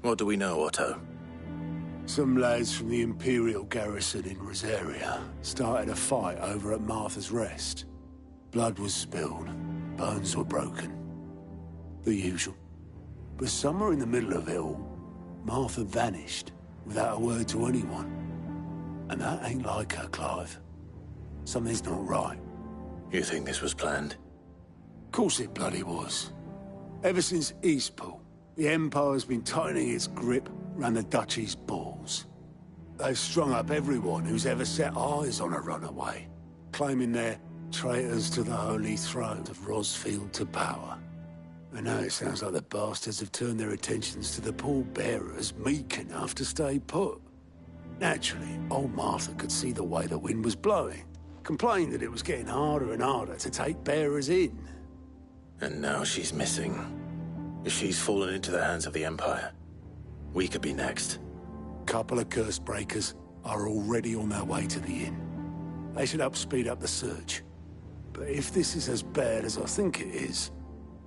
What do we know, Otto? Some lads from the Imperial garrison in Rosaria started a fight over at Martha's Rest. Blood was spilled, bones were broken. The usual. But somewhere in the middle of it all, Martha vanished without a word to anyone. And that ain't like her, Clive. Something's not right. You think this was planned? Course it bloody was. Ever since Eastpool, the Empire's been tightening its grip round the Duchy's balls. They've strung up everyone who's ever set eyes on a runaway, claiming they're traitors to the holy throne of Rosfield to power. And now it sounds like the bastards have turned their attentions to the pallbearers meek enough to stay put. Naturally, old Martha could see the way the wind was blowing, complained that it was getting harder and harder to take bearers in. And now she's missing. If she's fallen into the hands of the Empire, we could be next. Couple of curse breakers are already on their way to the inn. They should help speed up the search. But if this is as bad as I think it is,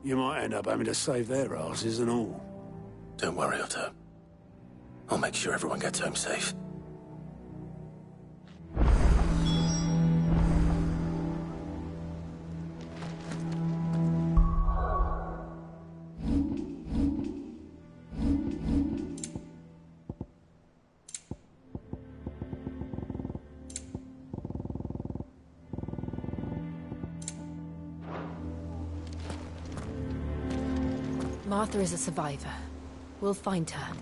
you might end up having to save their asses and all. Don't worry, Otto. I'll make sure everyone gets home safe. Martha is a survivor. We'll find her.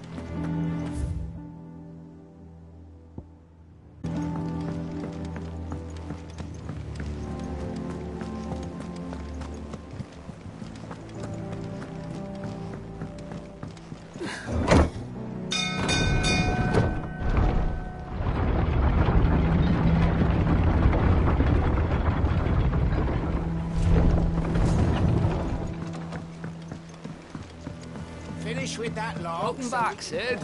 Finish with that log. Welcome back, Sid.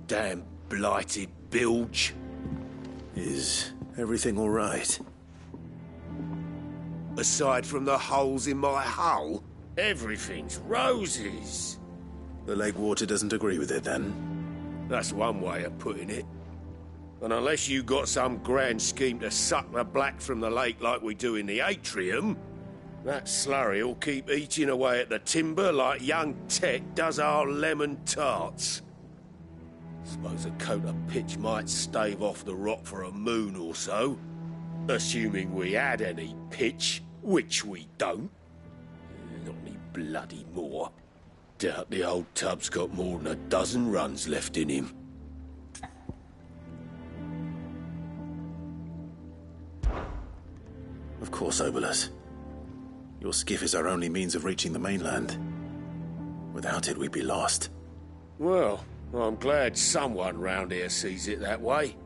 Damn blighted bilge. Is everything all right? Aside from the holes in my hull, everything's roses. The lake water doesn't agree with it, then? That's one way of putting it. And unless you got some grand scheme to suck the black from the lake like we do in the atrium, that slurry will keep eating away at the timber like young Tet does our lemon tarts. Suppose a coat of pitch might stave off the rot for a moon or so, assuming we had any pitch, which we don't. Not any bloody more. Doubt the old tub's got more than a dozen runs left in him. Of course, Obolus. Your skiff is our only means of reaching the mainland. Without it, we'd be lost. Well, I'm glad someone round here sees it that way.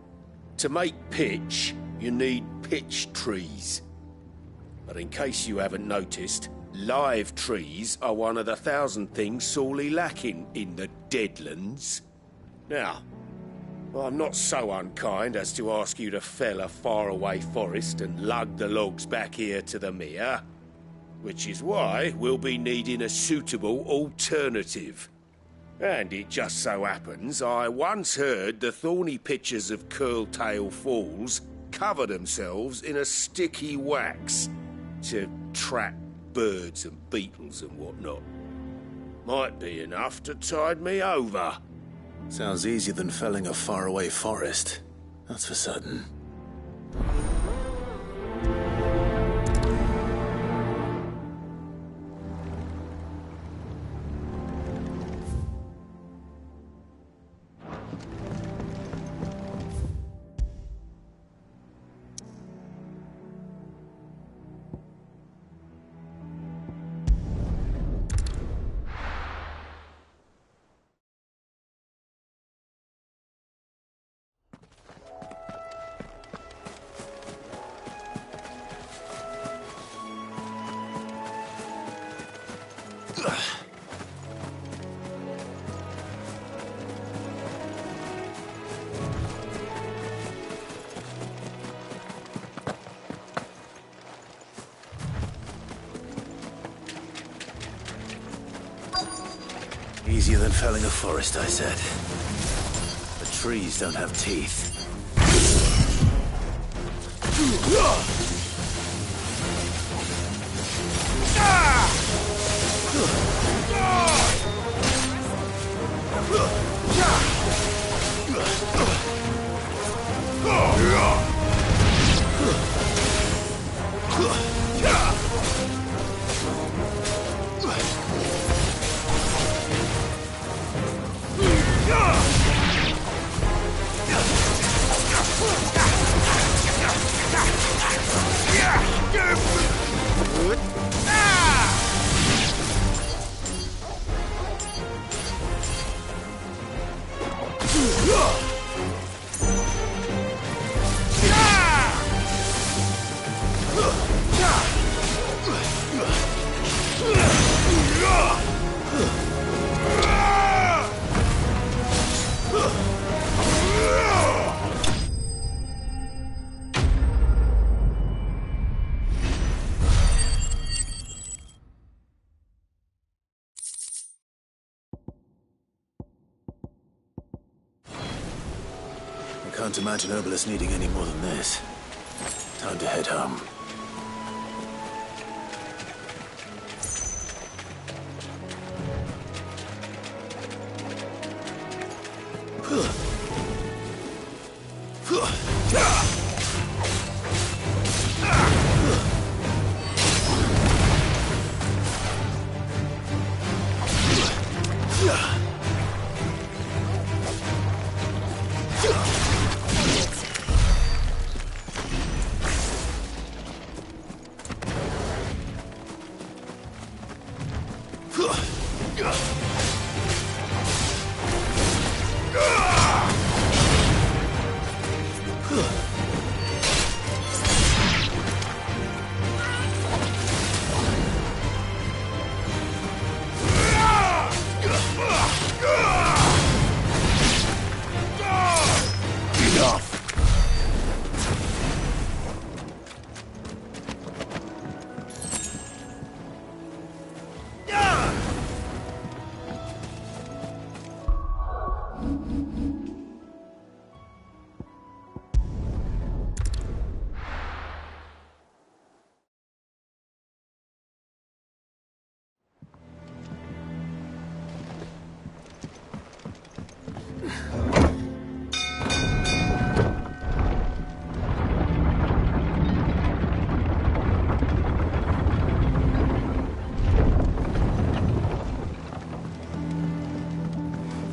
To make pitch, you need pitch trees. But in case you haven't noticed, live trees are one of the 1,000 things sorely lacking in the Deadlands. Now, I'm not so unkind as to ask you to fell a faraway forest and lug the logs back here to the mere, which is why we'll be needing a suitable alternative. And it just so happens I once heard the thorny pitchers of Curltail Falls cover themselves in a sticky wax to trap birds and beetles and whatnot. Might be enough to tide me over. Sounds easier than felling a faraway forest. That's for certain. easier than felling a forest, I said. The trees don't have teeth. I can't imagine Obelisk needing any more than this. Time to head home.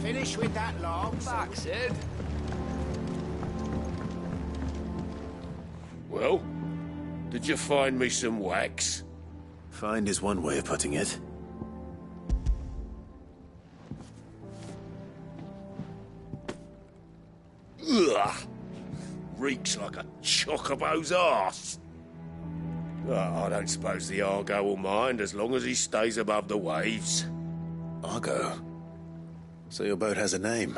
Finish with that log. Back, Sid. Well, did you find me some wax? Find is one way of putting it. Ugh! Reeks like a chocobo's arse. I don't suppose the Argo will mind as long as he stays above the waves. Argo? So your boat has a name?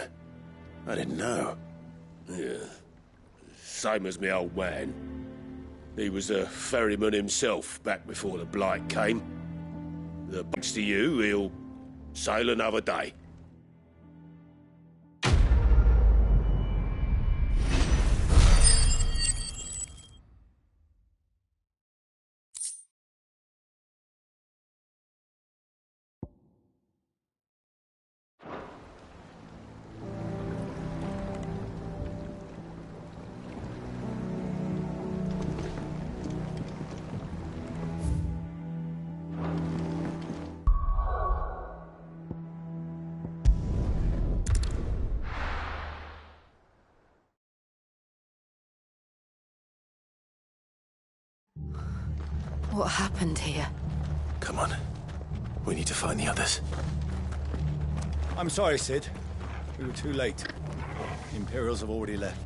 I didn't know. Yeah. Same as me old man. He was a ferryman himself back before the Blight came. Thanks to you, he'll sail another day. What happened here? Come on. We need to find the others. I'm sorry, Sid. We were too late. The Imperials have already left.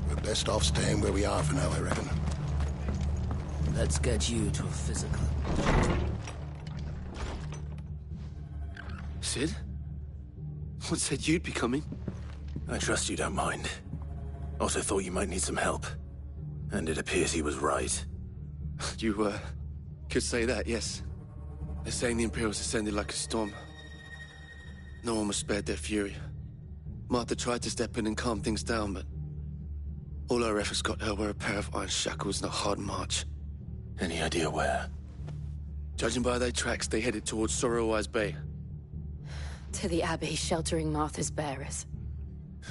We're best off staying where we are for now, I reckon. Let's get you to a physical. Sid? What said you'd be coming? I trust you don't mind. Otto thought you might need some help. And it appears he was right. You, could say that, yes. They're saying the Imperials ascended like a storm. No one was spared their fury. Martha tried to step in and calm things down, but all her efforts got her were a pair of iron shackles and a hard march. Any idea where? Judging by their tracks, they headed towards Sorrowwise Bay. To the Abbey, sheltering Martha's bearers.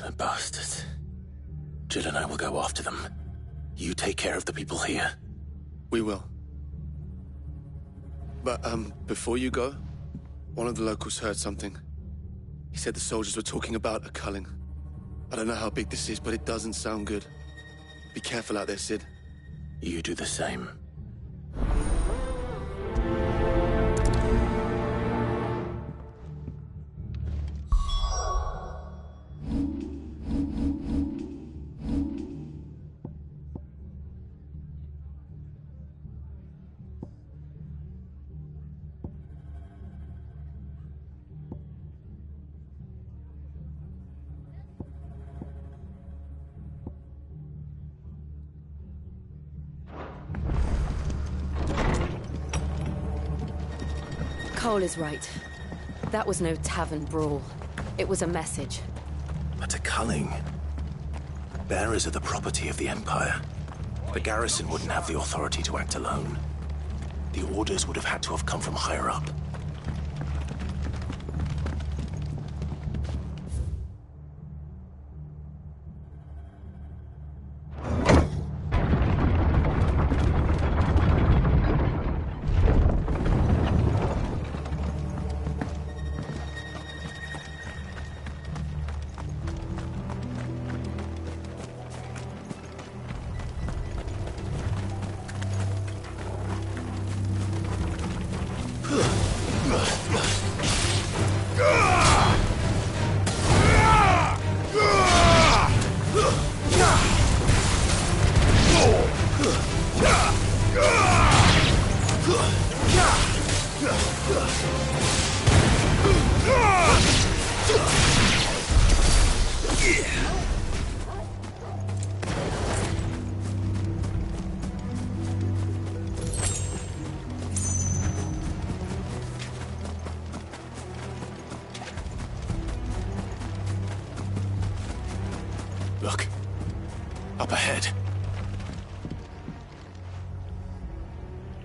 The bastards. Jill and I will go after them. You take care of the people here. We will. But, before you go, one of the locals heard something. He said the soldiers were talking about a culling. I don't know how big this is, but it doesn't sound good. Be careful out there, Cid. You do the same. Cole is right. That was no tavern brawl. It was a message. But a culling. Bearers are the property of the Empire. The garrison wouldn't have the authority to act alone. The orders would have had to have come from higher up. Look. Up ahead.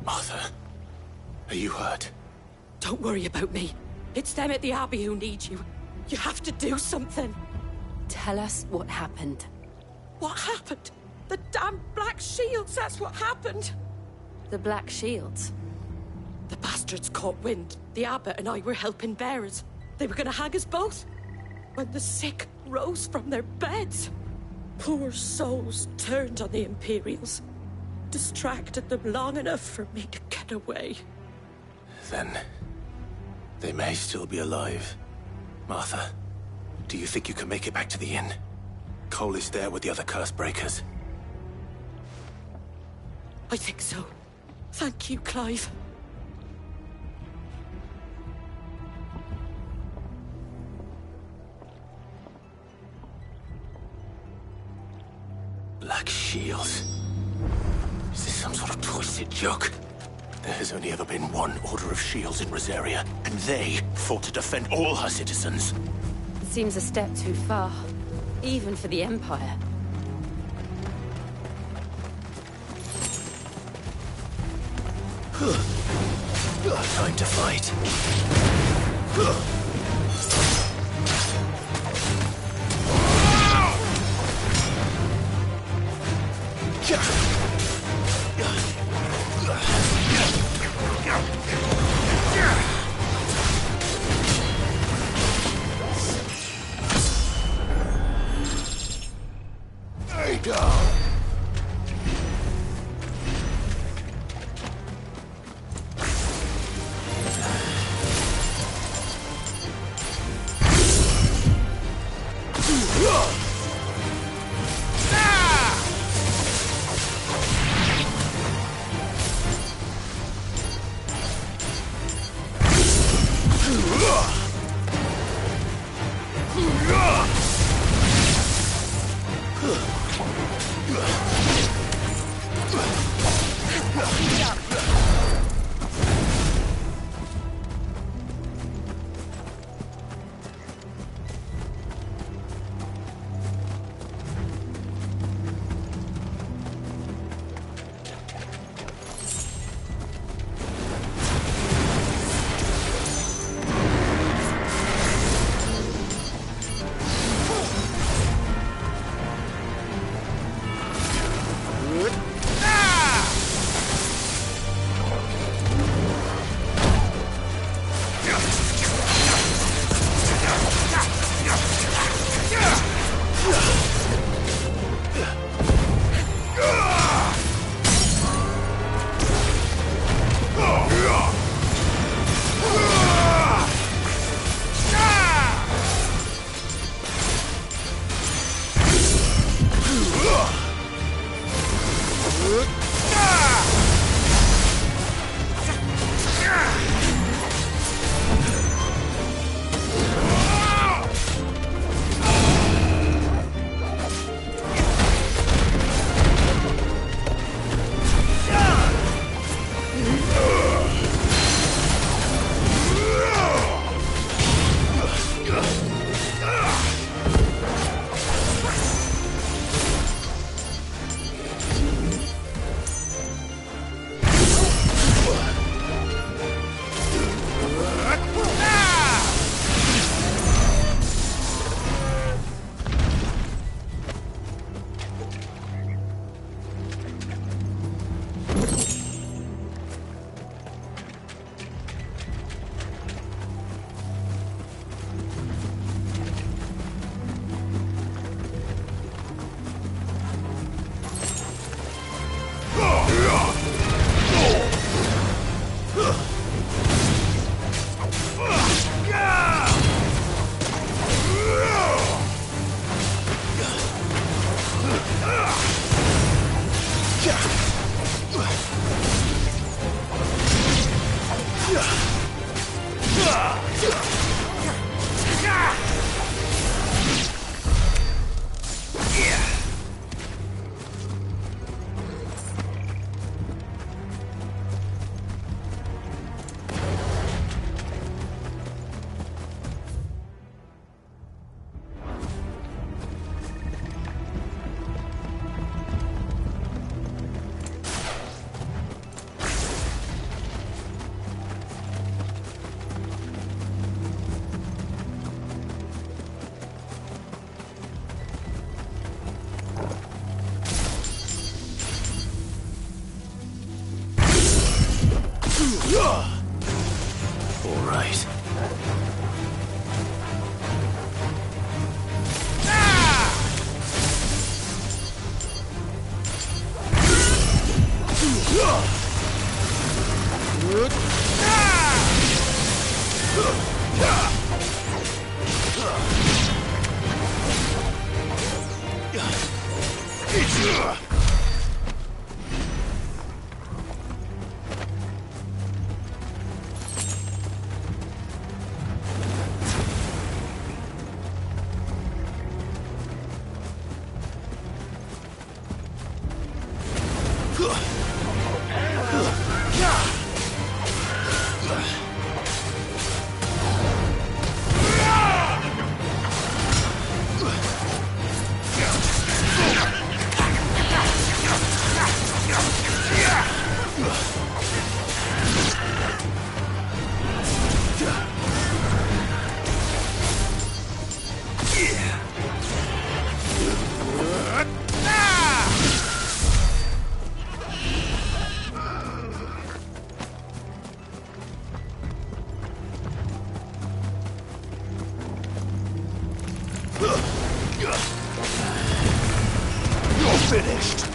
Martha, are you hurt? Don't worry about me. It's them at the Abbey who need you. You have to do something. Tell us what happened. What happened? The damn Black Shields, that's what happened. The Black Shields? The bastards caught wind. The Abbot and I were helping bearers. They were gonna hang us both. When the sick rose from their beds. Poor souls turned on the Imperials. Distracted them long enough for me to get away. Then they may still be alive. Martha, do you think you can make it back to the inn? Cole is there with the other curse breakers. I think so. Thank you, Clive. Black Shields. Is this some sort of twisted joke? There has only ever been one Order of Shields in Rosaria, and they fought to defend all her citizens. It seems a step too far, even for the Empire. Time to fight. All right. You're finished.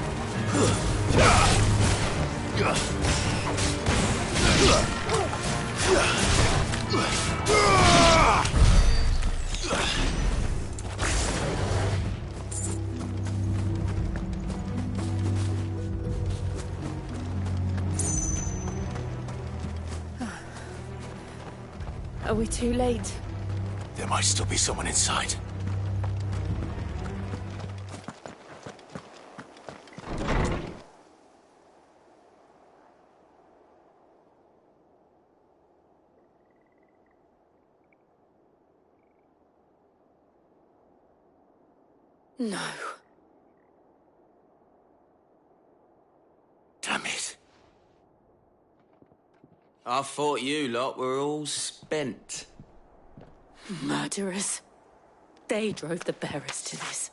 Are we too late? There might still be someone inside. No. Damn it. I thought you lot were all spent. Murderers. They drove the bearers to this.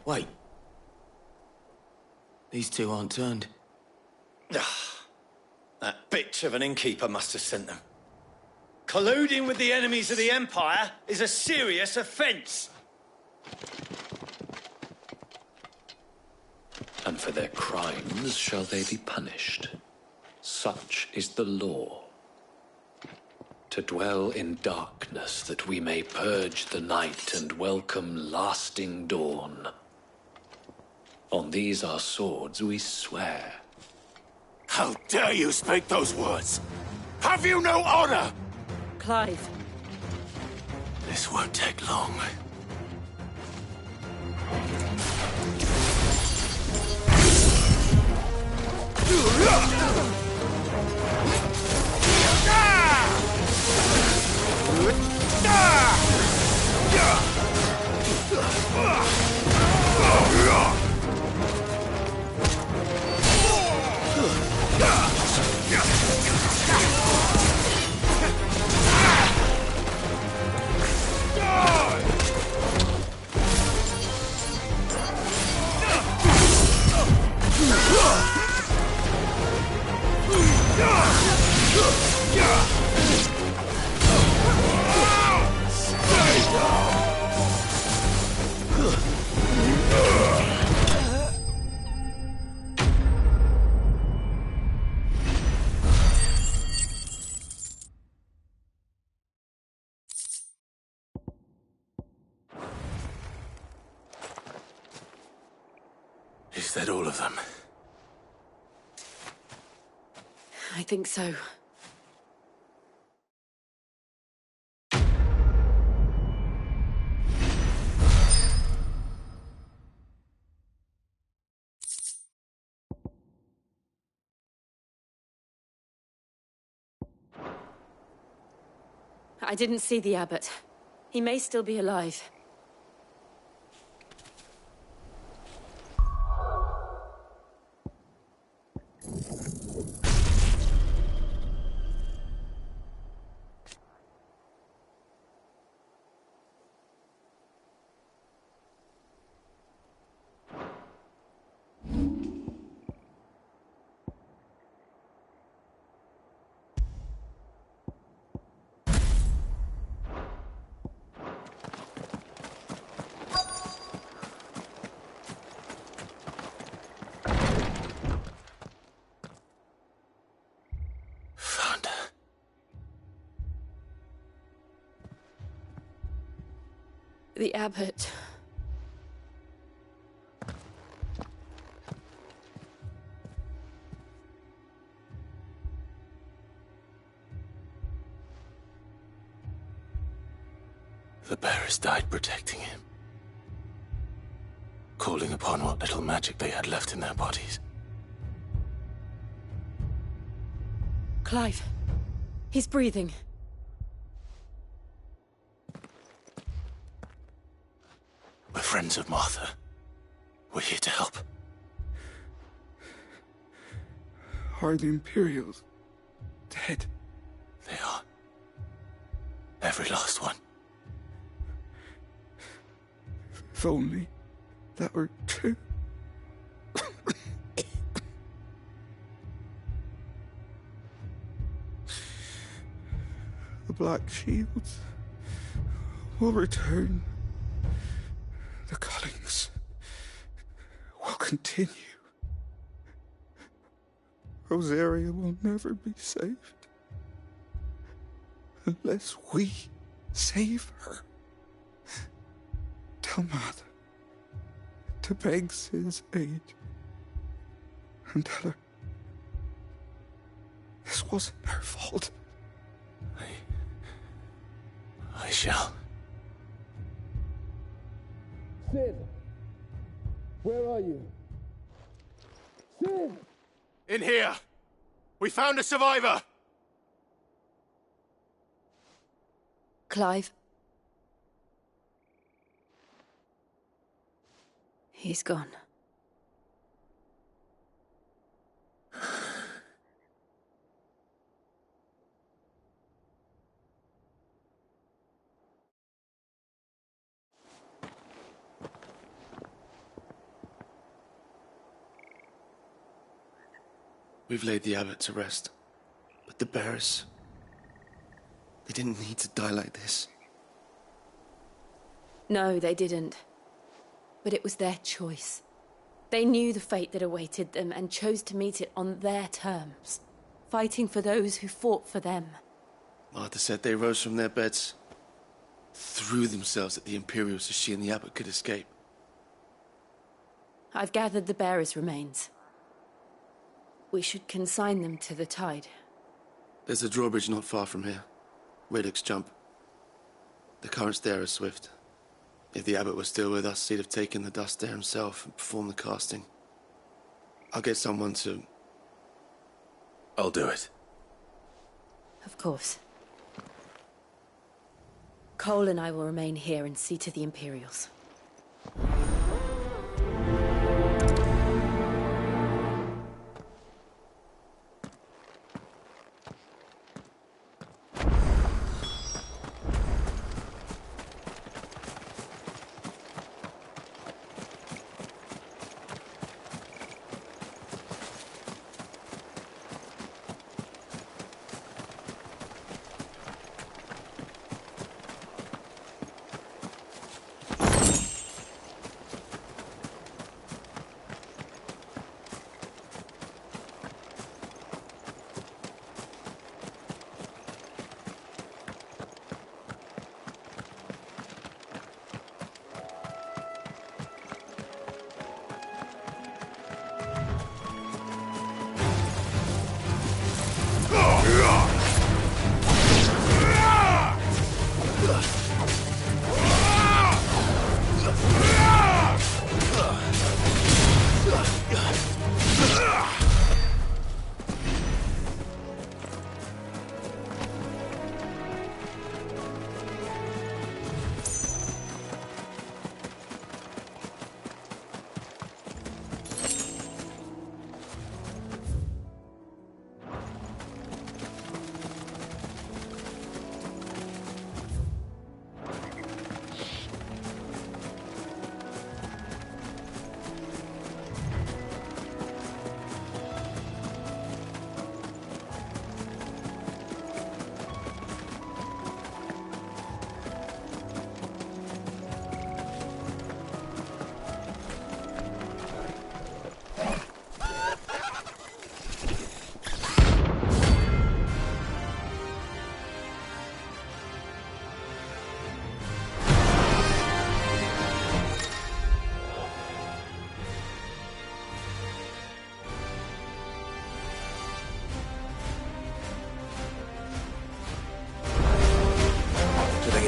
Wait. These two aren't turned. That bitch of an innkeeper must have sent them. Colluding with the enemies of the Empire is a serious offence. And for their crimes shall they be punished. Such is the law. To dwell in darkness that we may purge the night and welcome lasting dawn. On these our swords we swear. How dare you speak those words? Have you no honor? Clive. This won't take long. Is that all of them? I think so. I didn't see the abbot. He may still be alive. The abbot. The bearers died protecting him, calling upon what little magic they had left in their bodies. Clive. He's breathing. We're friends of Martha. We're here to help. Are the Imperials dead? They are. Every last one. If only that were true. The Black Shields will return. The Cullings will continue. Rosaria will never be saved unless we save her. Tell Mother to beg Sid's aid and tell her this wasn't her fault. I shall. Sid! Where are you? Sid! In here! We found a survivor! Clive. He's gone. We've laid the abbot to rest. But the bearers... they didn't need to die like this. No, they didn't. But it was their choice. They knew the fate that awaited them and chose to meet it on their terms, fighting for those who fought for them. Martha said they rose from their beds, threw themselves at the Imperials so she and the abbot could escape. I've gathered the bearers' remains. We should consign them to the tide. There's a drawbridge not far from here. Radix Jump. The currents there are swift. If the abbot was still with us, he'd have taken the dust there himself and performed the casting. I'll get someone to... I'll do it. Of course. Cole and I will remain here and see to the Imperials.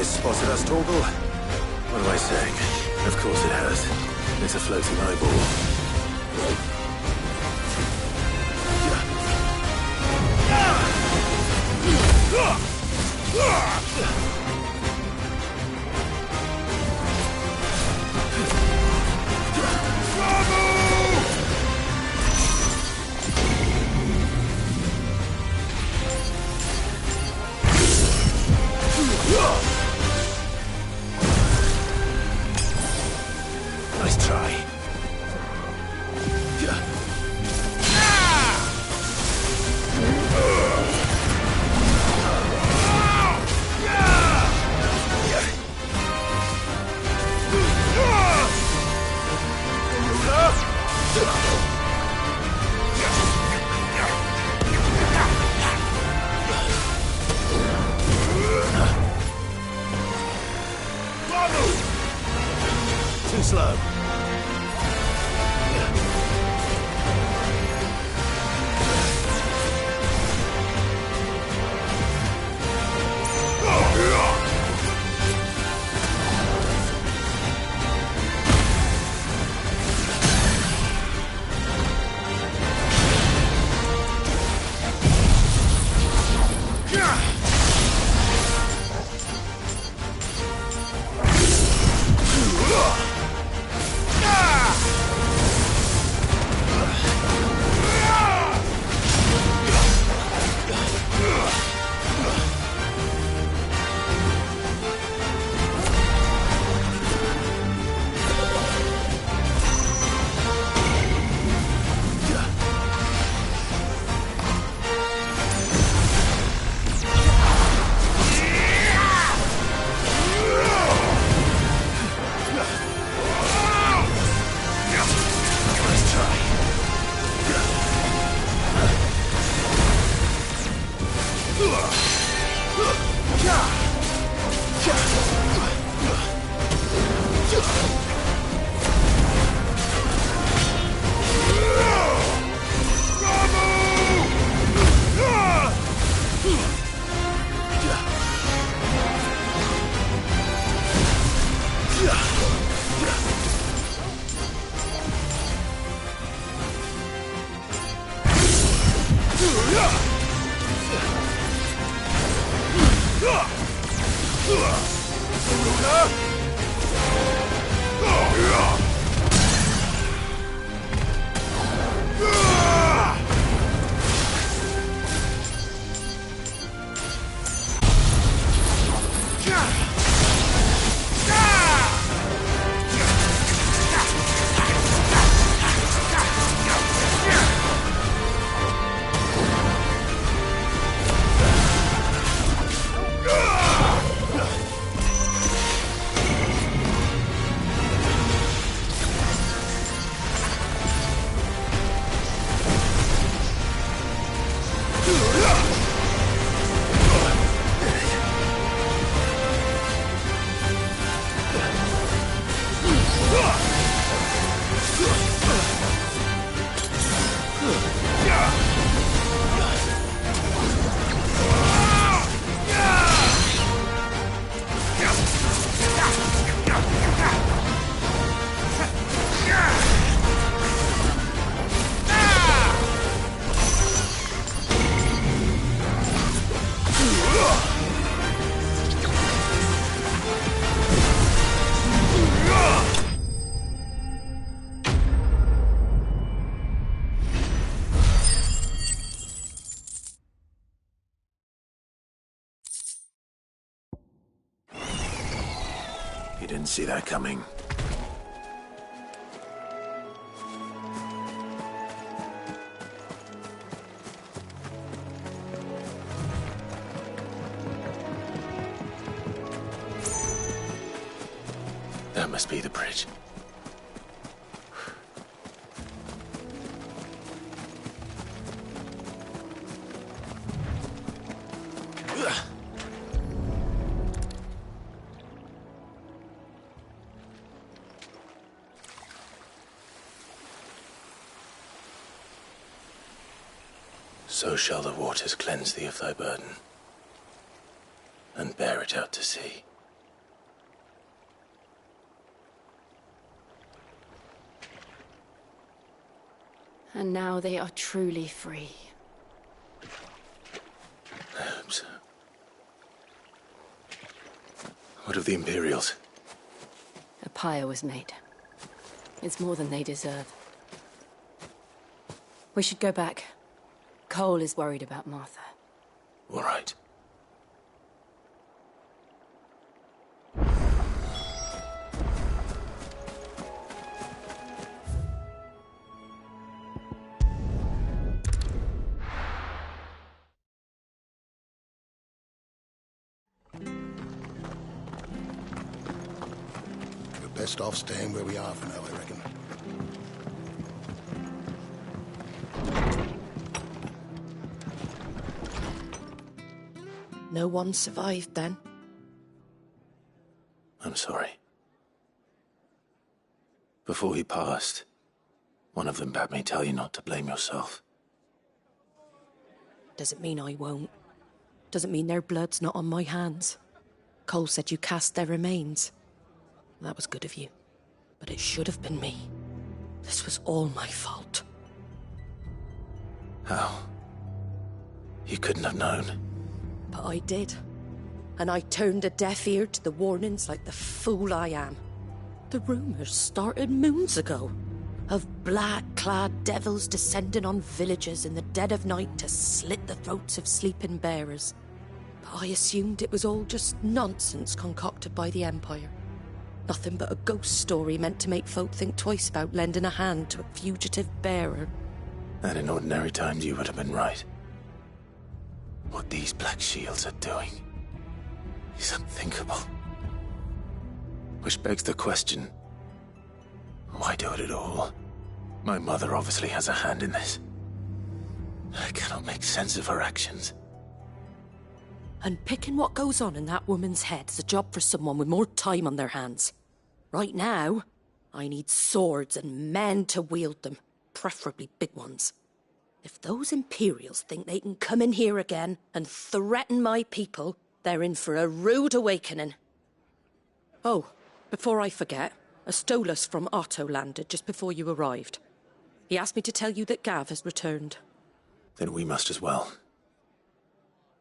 has spotted us, Torgal. What am I saying? Of course it has. It's a floating eyeball. Nice try. Too slow. You didn't see that coming. That must be the bridge. So shall the waters cleanse thee of thy burden, and bear it out to sea. And now they are truly free. Herbs. What of the Imperials? A pyre was made. It's more than they deserve. We should go back. Cole is worried about Martha. All right. We're best off staying where we are for now, I reckon. No one survived then? I'm sorry. Before he passed, one of them bade me tell you not to blame yourself. Doesn't mean I won't. Doesn't mean their blood's not on my hands. Cole said you cast their remains. That was good of you. But it should have been me. This was all my fault. How? You couldn't have known. But I did. And I turned a deaf ear to the warnings like the fool I am. The rumours started moons ago. Of black-clad devils descending on villages in the dead of night to slit the throats of sleeping bearers. But I assumed it was all just nonsense concocted by the Empire. Nothing but a ghost story meant to make folk think twice about lending a hand to a fugitive bearer. And in ordinary times you would have been right. What these Black Shields are doing is unthinkable. Which begs the question, why do it at all? My mother obviously has a hand in this. I cannot make sense of her actions. And picking what goes on in that woman's head is a job for someone with more time on their hands. Right now, I need swords and men to wield them, preferably big ones. If those Imperials think they can come in here again and threaten my people, they're in for a rude awakening. Oh, before I forget, a Stolas from Otto landed just before you arrived. He asked me to tell you that Gav has returned. Then we must as well.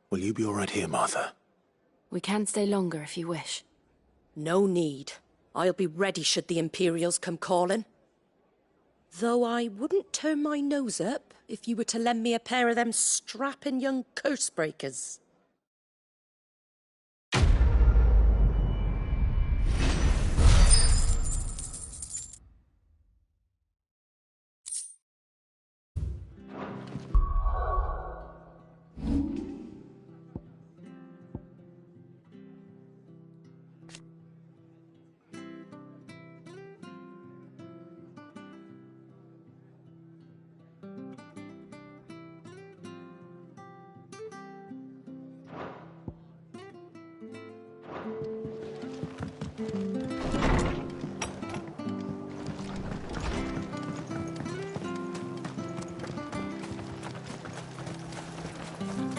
Will you be all right here, Martha? We can stay longer if you wish. No need. I'll be ready should the Imperials come calling. Though I wouldn't turn my nose up if you were to lend me a pair of them strapping young curse breakers.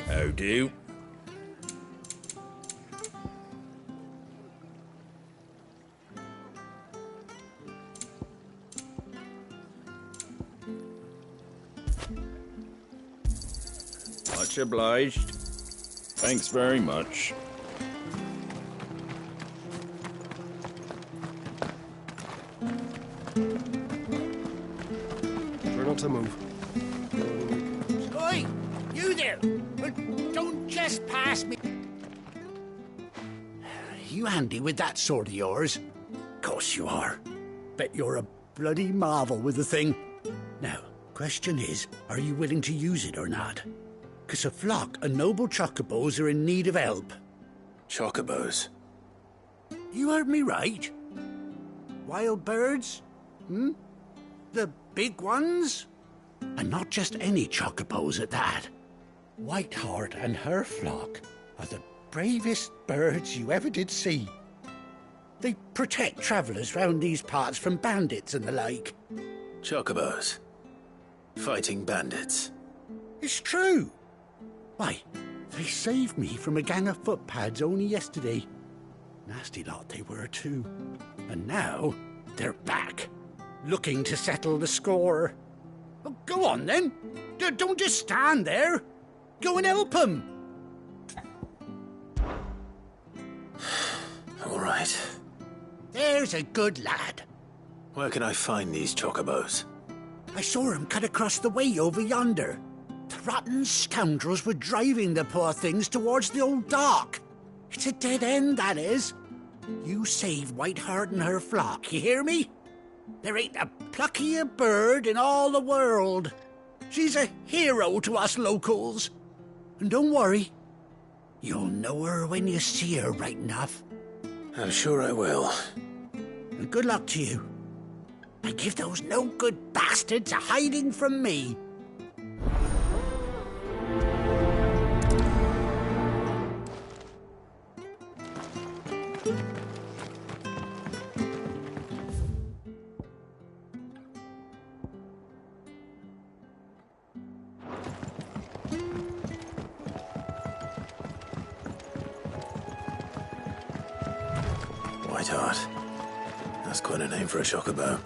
How do? Much obliged. Thanks very much. Try not to move. Oi! You there! Don't just pass me. You handy with that sword of yours? Course you are. Bet you're a bloody marvel with the thing. Now, question is, are you willing to use it or not? 'Cause a flock of noble chocobos are in need of help. Chocobos? You heard me right. Wild birds? The big ones? And not just any chocobos at that. Whiteheart and her flock are the bravest birds you ever did see. They protect travellers round these parts from bandits and the like. Chocobos? Fighting bandits? It's true. Why, they saved me from a gang of footpads only yesterday. Nasty lot they were too. And now they're back, looking to settle the score. Well, go on, then. Don't just stand there. Go and help him. All right. There's a good lad. Where can I find these chocobos? I saw him cut across the way over yonder. The rotten scoundrels were driving the poor things towards the old dock. It's a dead end, that is. You save Whiteheart and her flock, you hear me? There ain't a pluckier bird in all the world. She's a hero to us locals. And don't worry, you'll know her when you see her right enough. I'm sure I will. And good luck to you. I give those no-good bastards a hiding from me. Whiteheart. That's quite a name for a chocobo.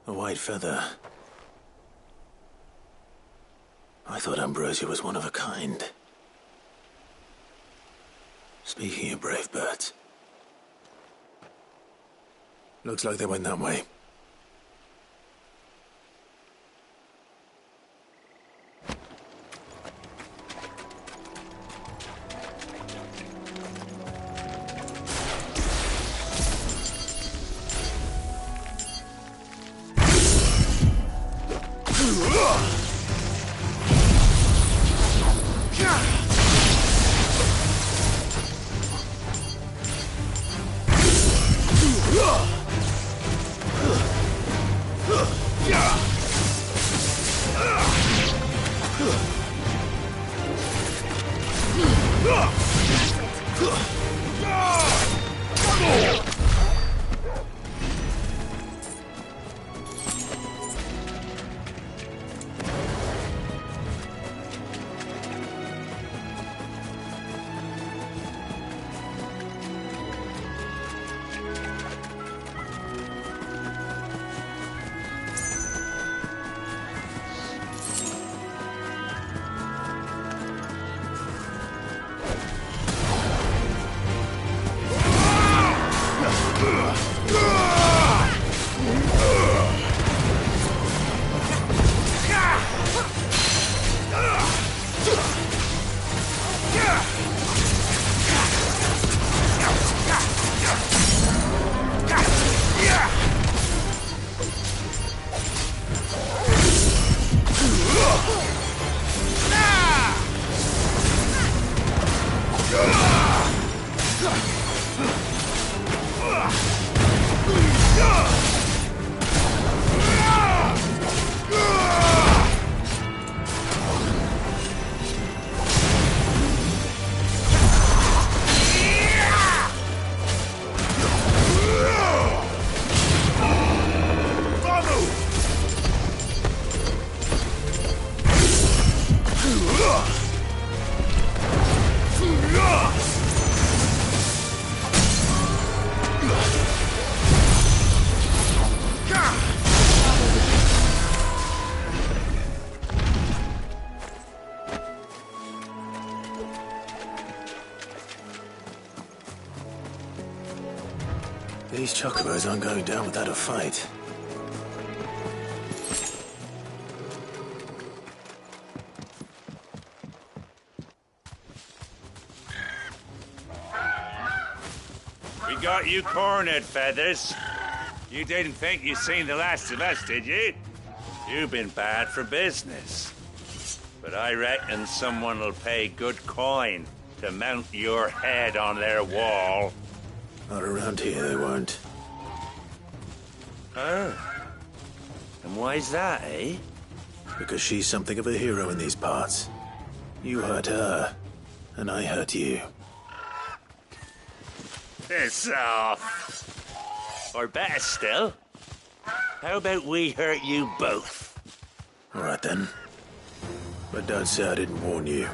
A white feather. I thought Ambrosia was one of a kind. Speaking of brave birds. Looks like they went that way. These chocobos aren't going down without a fight. We got you cornered, Feathers. You didn't think you'd seen the last of us, did you? You've been bad for business. But I reckon someone will pay good coin to mount your head on their wall. Not around here, they won't. Oh. And why's that, eh? Because she's something of a hero in these parts. You hurt her, and I hurt you. Piss off. Or better still, how about we hurt you both? All right then. But don't say I didn't warn you.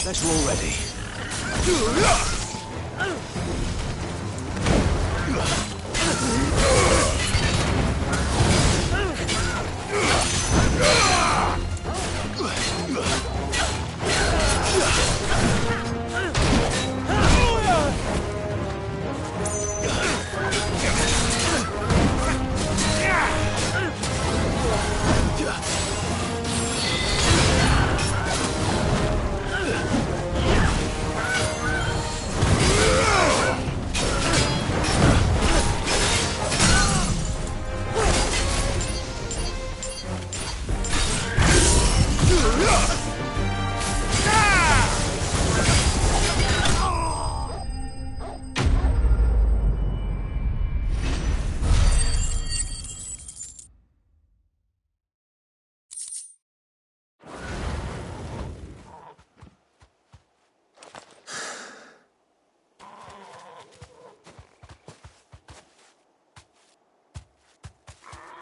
Let's roll ready.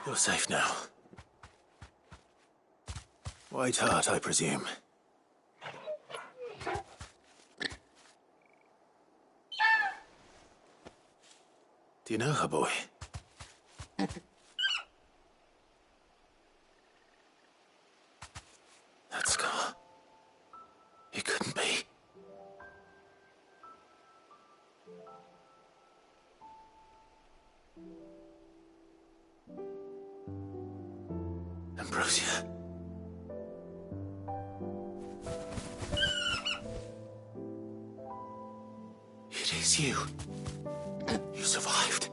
You're safe now. White Hart, I presume. Do you know her, boy? That scar. It couldn't be. Ambrosia. It is you. You survived.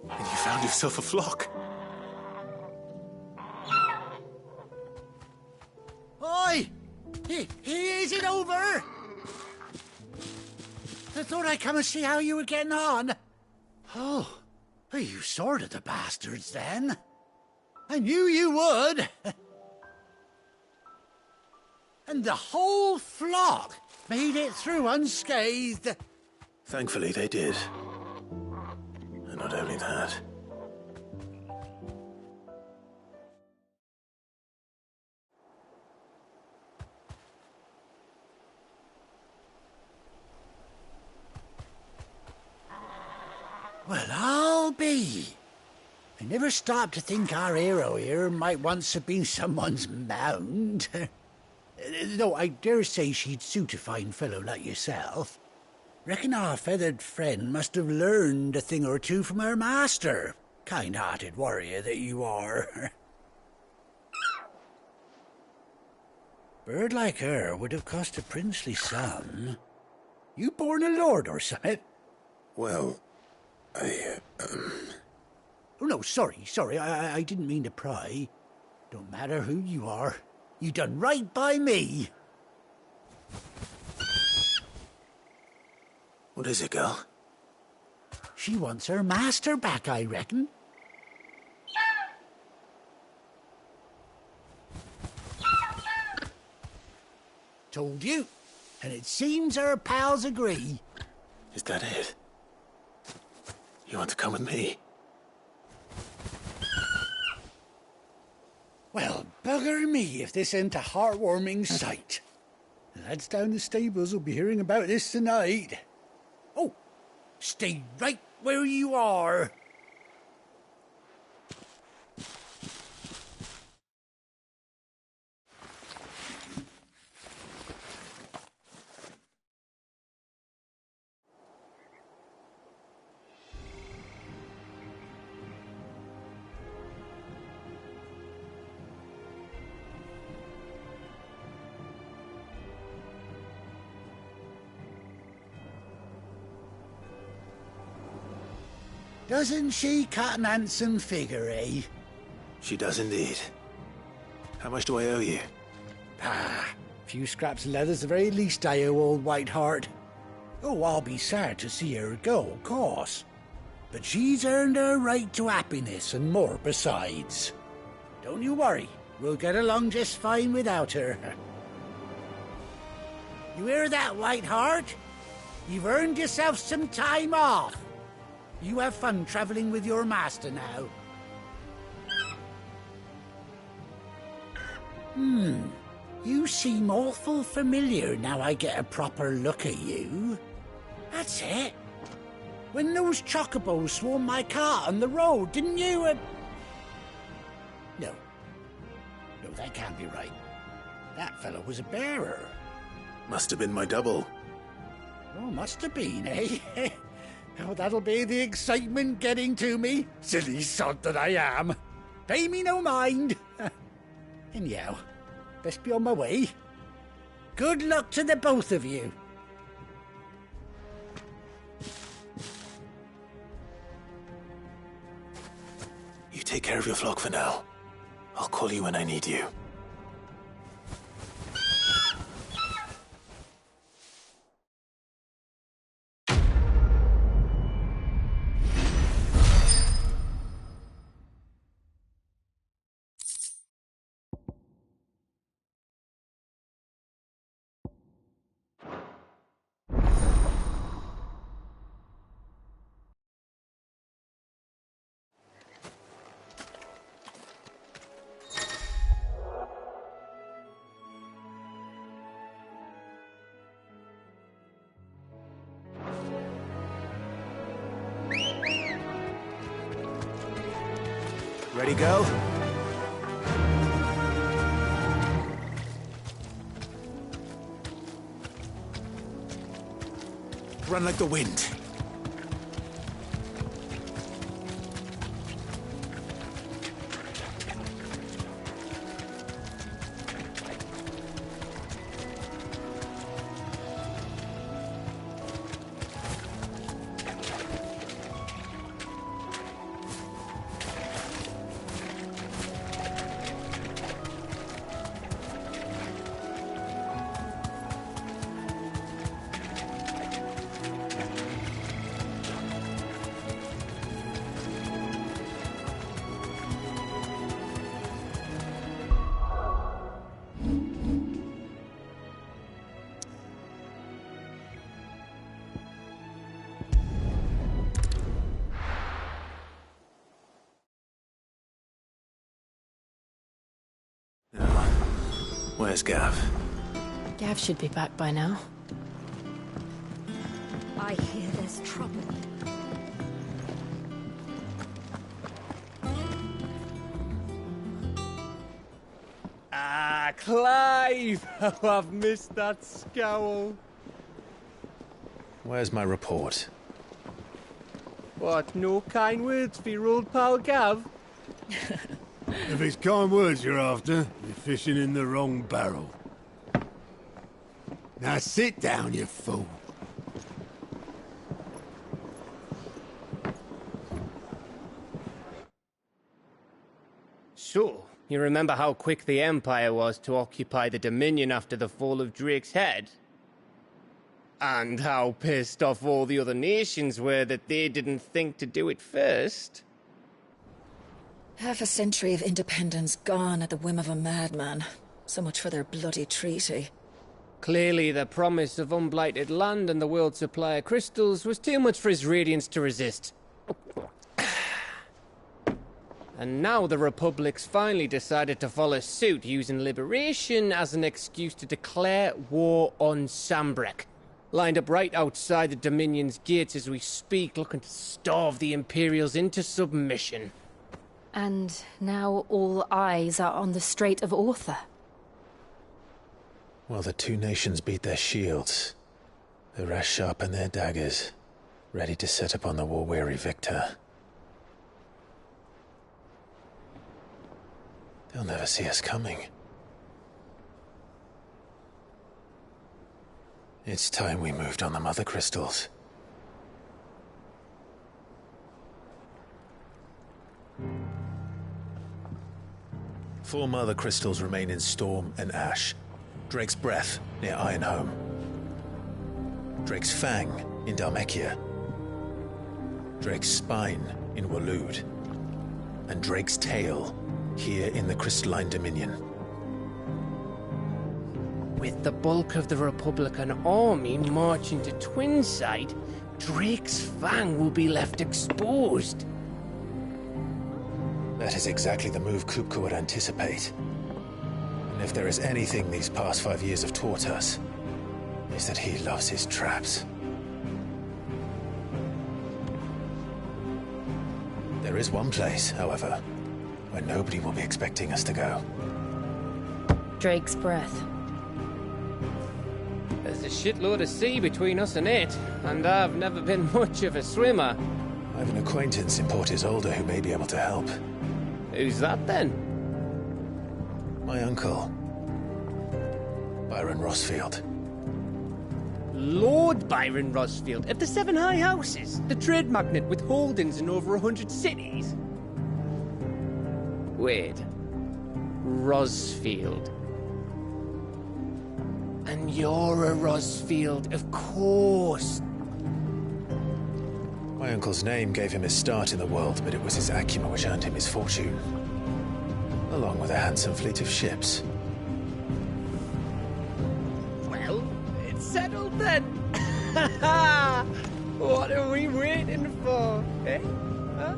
And you found yourself a flock. Oi! Is it over? I thought I'd come and see how you were getting on. Oh, you sorted the bastards then. I knew you would. And the whole flock made it through unscathed. Thankfully, they did. And not only that. Well, I'll be. I never stopped to think our hero here might once have been someone's mount. Though I dare say she'd suit a fine fellow like yourself. Reckon our feathered friend must have learned a thing or two from her master. Kind-hearted warrior that you are. Bird like her would have cost a princely sum. You born a lord or something? Well, Oh, no, sorry. I didn't mean to pry. Don't matter who you are. You done right by me. What is it, girl? She wants her master back, I reckon. Told you. And it seems her pals agree. Is that it? You want to come with me? Well, bugger me if this ain't a heartwarming sight. The lads down the stables will be hearing about this tonight. Oh, stay right where you are. Doesn't she cut an handsome figure, eh? She does indeed. How much do I owe you? A few scraps of leather's the very least I owe old Whiteheart. Oh, I'll be sad to see her go, of course. But she's earned her right to happiness and more besides. Don't you worry, we'll get along just fine without her. You hear that, Whiteheart? You've earned yourself some time off. You have fun traveling with your master now. You seem awful familiar now I get a proper look at you. That's it. When those chocobos swarmed my cart on the road, didn't you? No, that can't be right. That fellow was a bearer. Must have been my double. Oh, must have been, eh? Oh, that'll be the excitement getting to me. Silly sod that I am. Pay me no mind. Anyhow, best be on my way. Good luck to the both of you. You take care of your flock for now. I'll call you when I need you. Ready, go? Run like the wind. Where's Gav? Gav should be back by now. I hear there's trouble. Clive! Oh, I've missed that scowl. Where's my report? What, no kind words for your old pal Gav? If it's kind words you're after, you're fishing in the wrong barrel. Now sit down, you fool. So, you remember how quick the Empire was to occupy the Dominion after the fall of Drake's head? And how pissed off all the other nations were that they didn't think to do it first? Half a century of independence gone at the whim of a madman. So much for their bloody treaty. Clearly, the promise of unblighted land and the world's supply of crystals was too much for his radiance to resist. And now the Republic's finally decided to follow suit, using liberation as an excuse to declare war on Sambrek. Lined up right outside the Dominion's gates as we speak, looking to starve the Imperials into submission. And now all eyes are on the Strait of Author. Well, the two nations beat their shields. The rest sharpen their daggers, ready to set upon the war-weary victor. They'll never see us coming. It's time we moved on the Mother Crystals. Four Mother Crystals remain in Storm and Ash. Drake's Breath, near Ironhome. Drake's Fang, in Dhalmekia. Drake's Spine, in Waloed. And Drake's Tail, here in the Crystalline Dominion. With the bulk of the Republican army marching to Twinside, Drake's Fang will be left exposed. That is exactly the move Kupka would anticipate. And if there is anything these past 5 years have taught us, is that he loves his traps. There is one place, however, where nobody will be expecting us to go. Drake's Breath. There's a shitload of sea between us and it, and I've never been much of a swimmer. I have an acquaintance in Port Isolde who may be able to help. Who's that then? My uncle, Byron Rosfield. Lord Byron Rosfield of the Seven High Houses, the trade magnate with holdings in over 100 cities. Wait, Rosfield. And you're a Rosfield, of course. My uncle's name gave him his start in the world, but it was his acumen which earned him his fortune. Along with a handsome fleet of ships. Well, it's settled then. What are we waiting for, eh? Huh?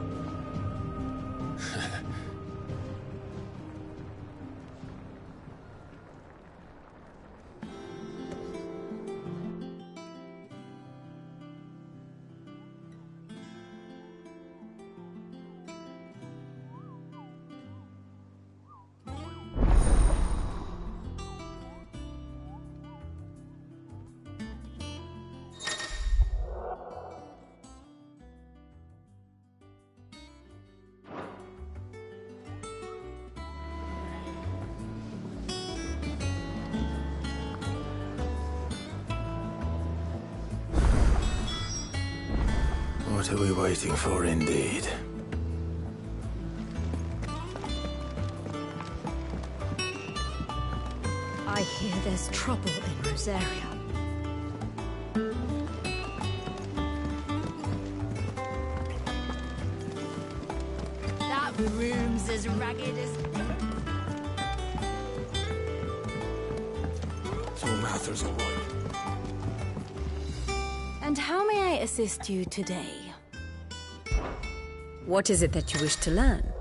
What are we waiting for, indeed? I hear there's trouble in Rosaria. That room's as ragged as... So Mather's all right. And how may I assist you today? What is it that you wish to learn?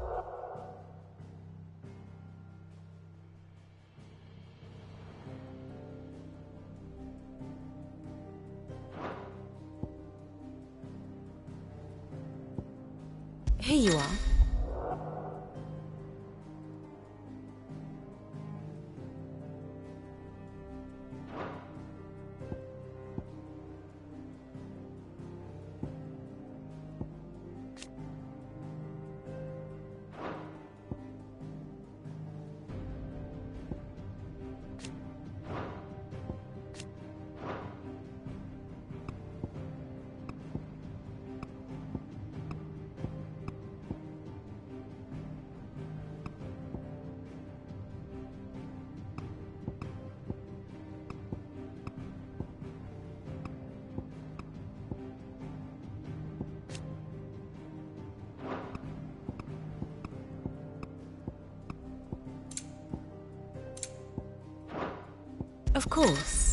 Here you are. course.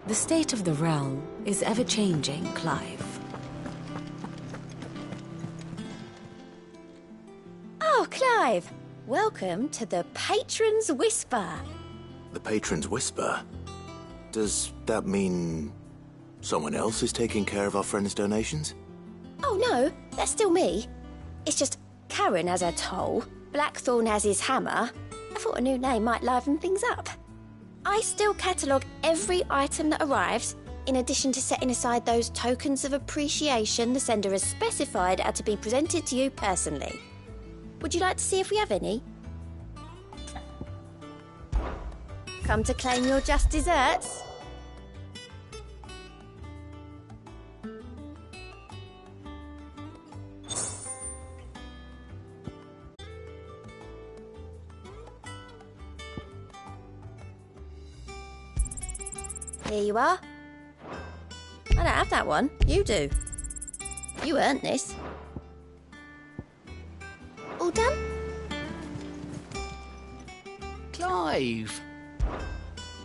The state of the realm is ever-changing, Clive. Oh, Clive! Welcome to the Patron's Whisper. The Patron's Whisper? Does that mean someone else is taking care of our friend's donations? Oh no, that's still me. It's just Karen has her toll, Blackthorn has his hammer. I thought a new name might liven things up. I still catalogue every item that arrives, in addition to setting aside those tokens of appreciation the sender has specified are to be presented to you personally. Would you like to see if we have any? Come to claim your just desserts? Here you are. I don't have that one. You do. You earned this. All done? Clive.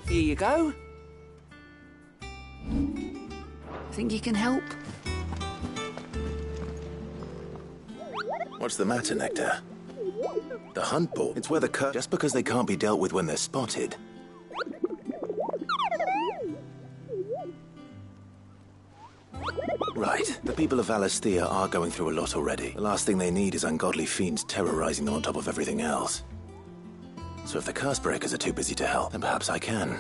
Here you go. Think you can help? What's the matter, Nectar? The hunt bull? It's where the curse... Just because they can't be dealt with when they're spotted. Right. The people of Valisthea are going through a lot already. The last thing they need is ungodly fiends terrorizing them on top of everything else. So if the curse breakers are too busy to help, then perhaps I can.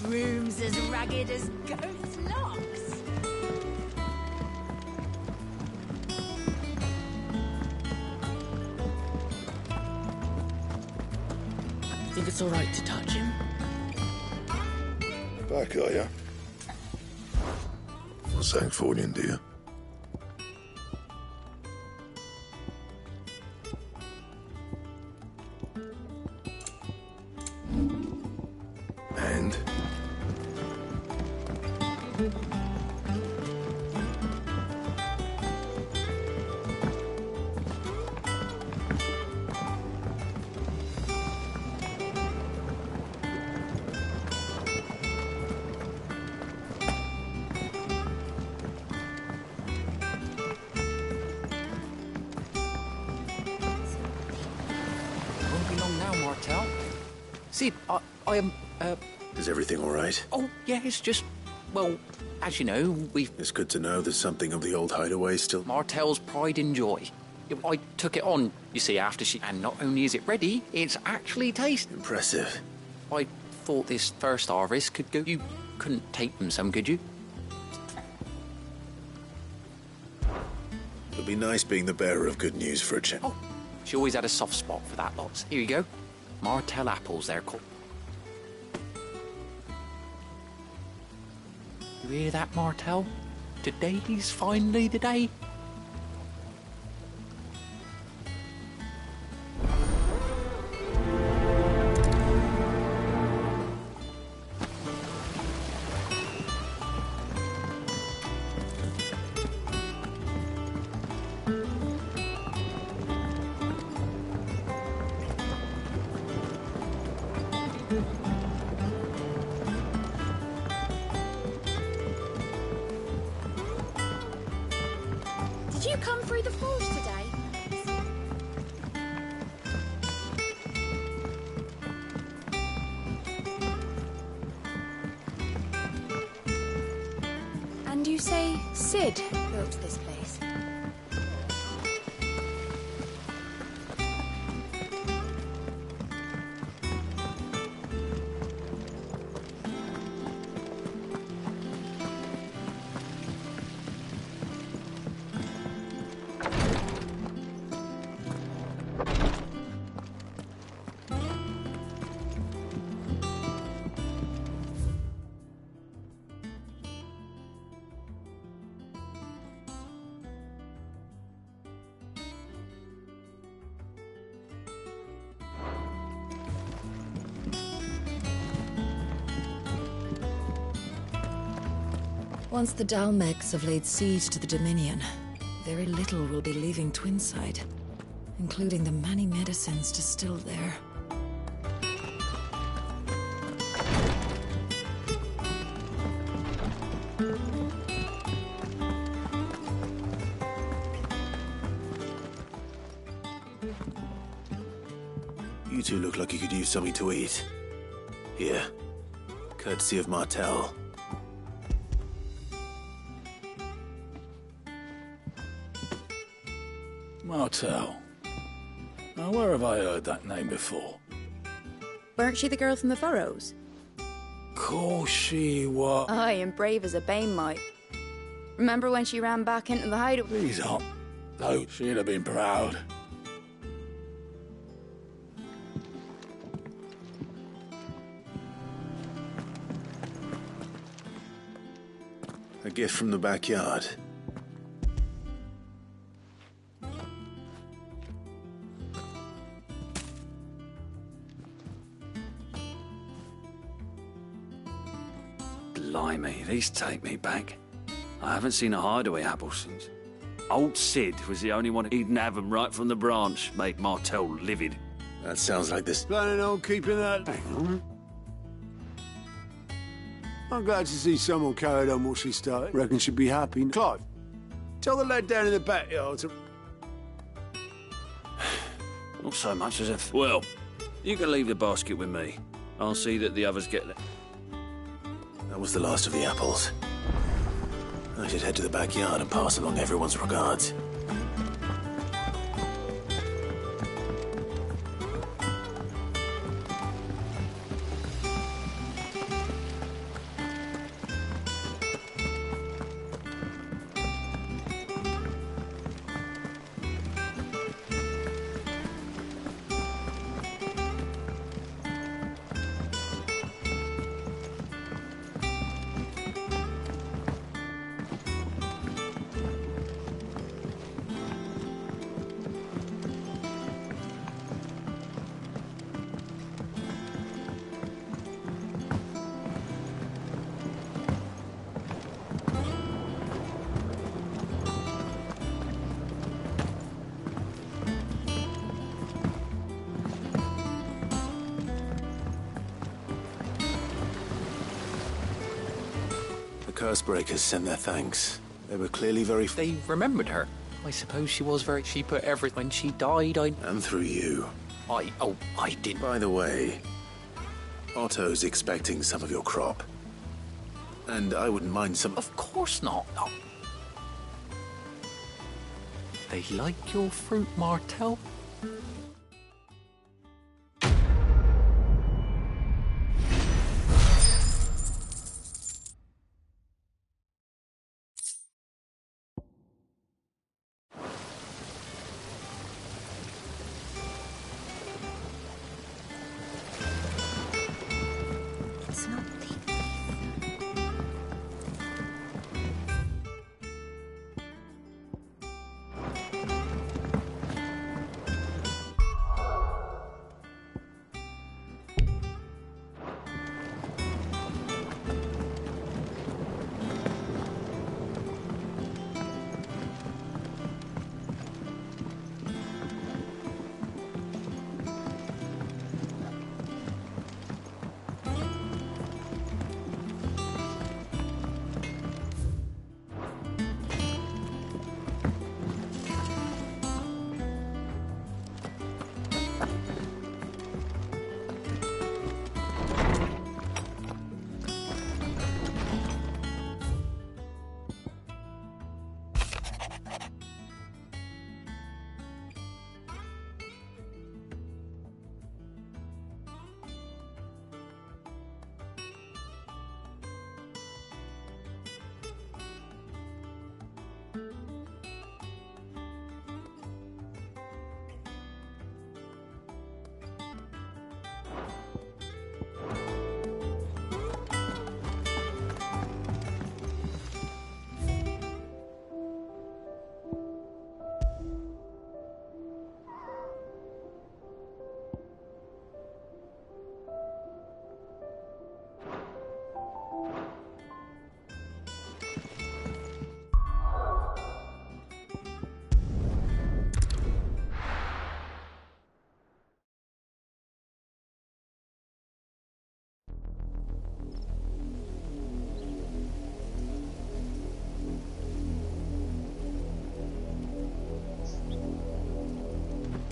Room's as ragged as goat's locks. Think it's all right to touch him? Back, are ya? What's that for you, dear? And? Martel. Sid, I am, Is everything all right? Oh, yeah, it's just... Well, as you know, we've... It's good to know there's something of the old hideaway still. Martel's pride and joy. I took it on, you see, after she... And not only is it ready, it's actually tasty. Impressive. I thought this first harvest could go... You couldn't take them some, could you? It'll be nice being the bearer of good news for a change. Oh, she always had a soft spot for that lot. Here you go. Martel apples, they're called. You hear that, Martel? Today's finally the day. Did you come through the forge today? And you say Sid built this place? Once the Dalmegs have laid siege to the Dominion, very little will be leaving Twinside, including the many medicines distilled there. You two look like you could use something to eat. Here. Courtesy of Martel. Martel. Now, where have I heard that name before? Weren't she the girl from the Furrows? Course she was. Aye, and brave as a bane might. Remember when she ran back into the hideaway? Please up. Though she'd have been proud. A gift from the backyard. Blimey, these take me back. I haven't seen a hideaway apple since. Old Sid was the only one who didn't have them right from the branch, made Martel livid. That sounds like this. Planning on keeping that. Hang on. I'm glad to see someone carried on what she started. Reckon she'd be happy. Clive, tell the lad down in the backyard to... Not so much as if... Well, you can leave the basket with me. I'll see that the others get it. That was the last of the apples. I should head to the backyard and pass along everyone's regards. Cursebreakers send their thanks. They were clearly very... They remembered her. I suppose she was very... She put everything... When she died, I... And through you. I didn't. By the way, Otto's expecting some of your crop. And I wouldn't mind some... Of course not. No. They like your fruit, Martel? It's not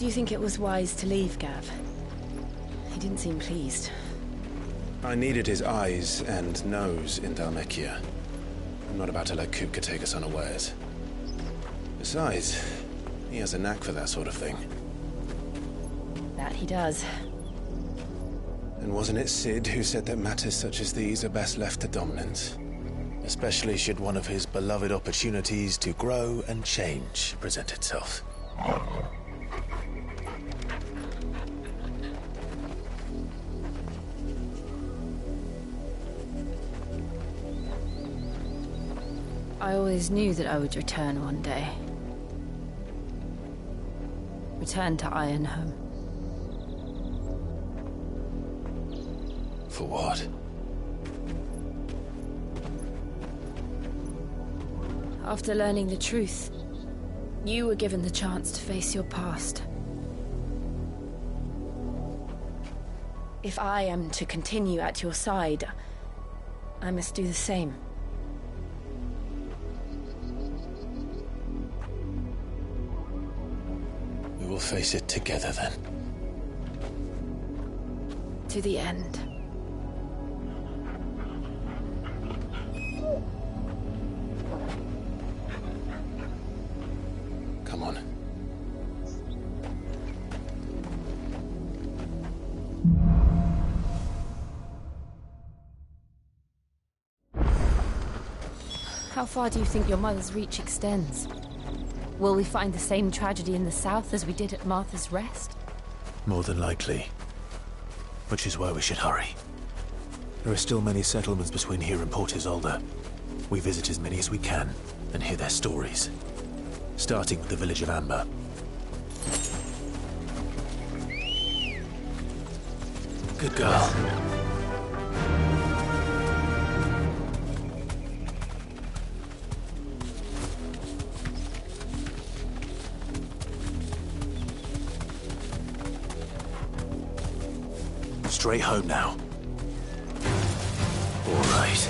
Do you think it was wise to leave, Gav? He didn't seem pleased. I needed his eyes and nose in Dhalmekia. I'm not about to let Kupka take us unawares. Besides, he has a knack for that sort of thing. That he does. And wasn't it Cid who said that matters such as these are best left to dominance? Especially should one of his beloved opportunities to grow and change present itself. I always knew that I would return one day. Return to Ironhome. For what? After learning the truth, you were given the chance to face your past. If I am to continue at your side, I must do the same. We will face it together then. To the end. Come on. How far do you think your mother's reach extends? Will we find the same tragedy in the south as we did at Martha's Rest? More than likely. Which is why we should hurry. There are still many settlements between here and Port Isolde. We visit as many as we can and hear their stories. Starting with the village of Amber. Good girl. Straight home now. All right.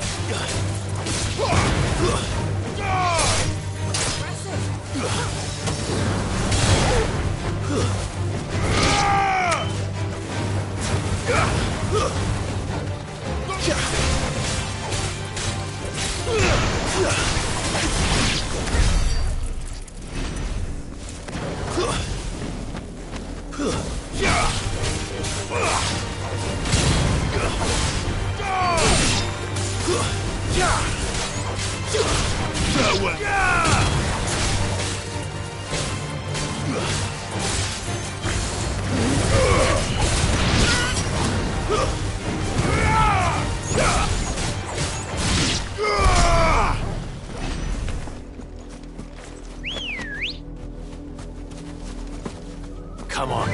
Come on.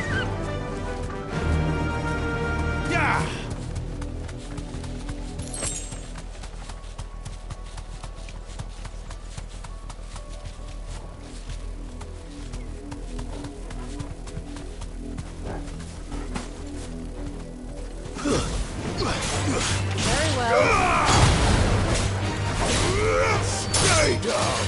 Very well. Stay down.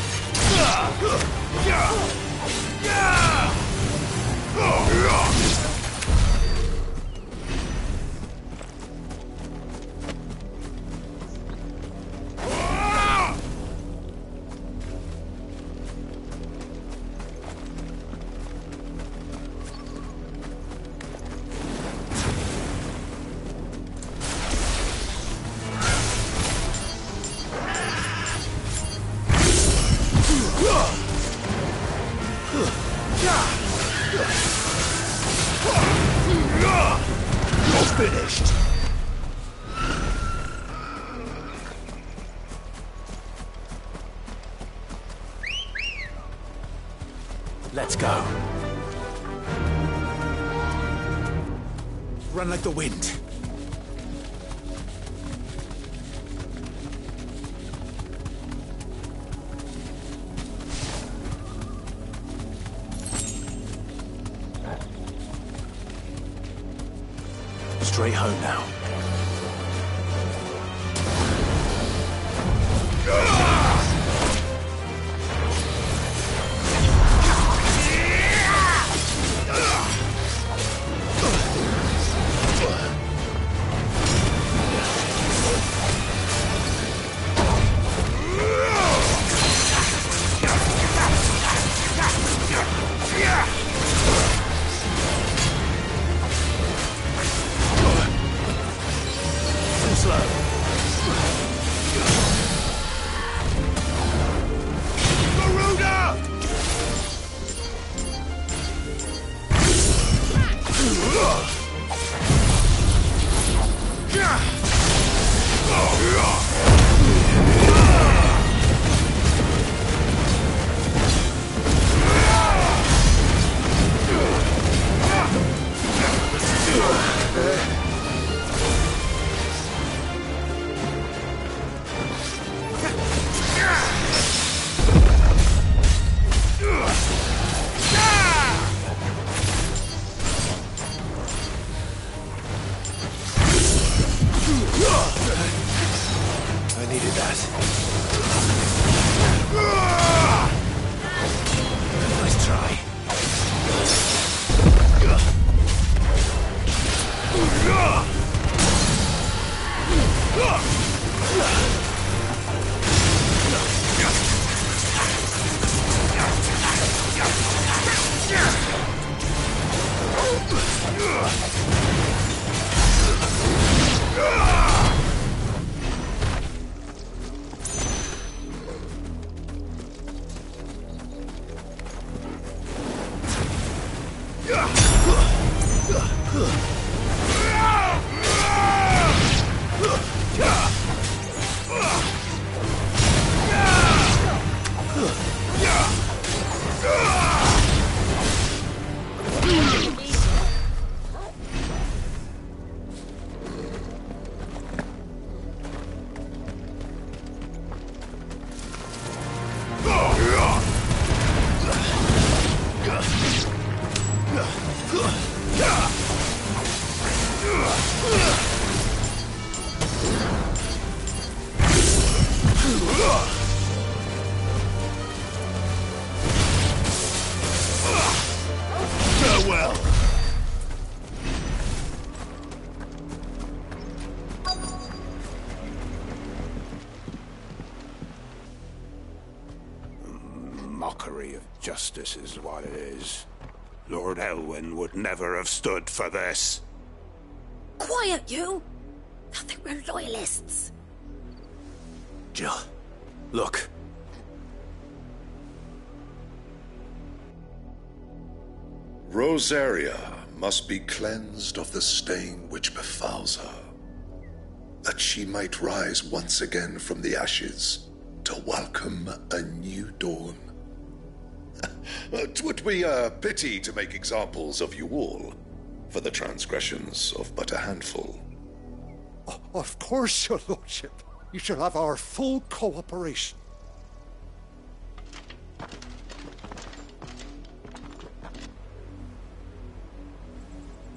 You're finished. Let's go. Run like the wind. Straight home now. I needed that. Nice try. Farewell. Mockery of justice is what it is. Lord Elwyn would never have stood for this. Quiet, you! Thought they were loyalists. Jill, look. Rosaria must be cleansed of the stain which befouls her, that she might rise once again from the ashes to welcome a new dawn. 'Twould be a pity to make examples of you all, for the transgressions of but a handful. Of course, your lordship. You shall have our full cooperation.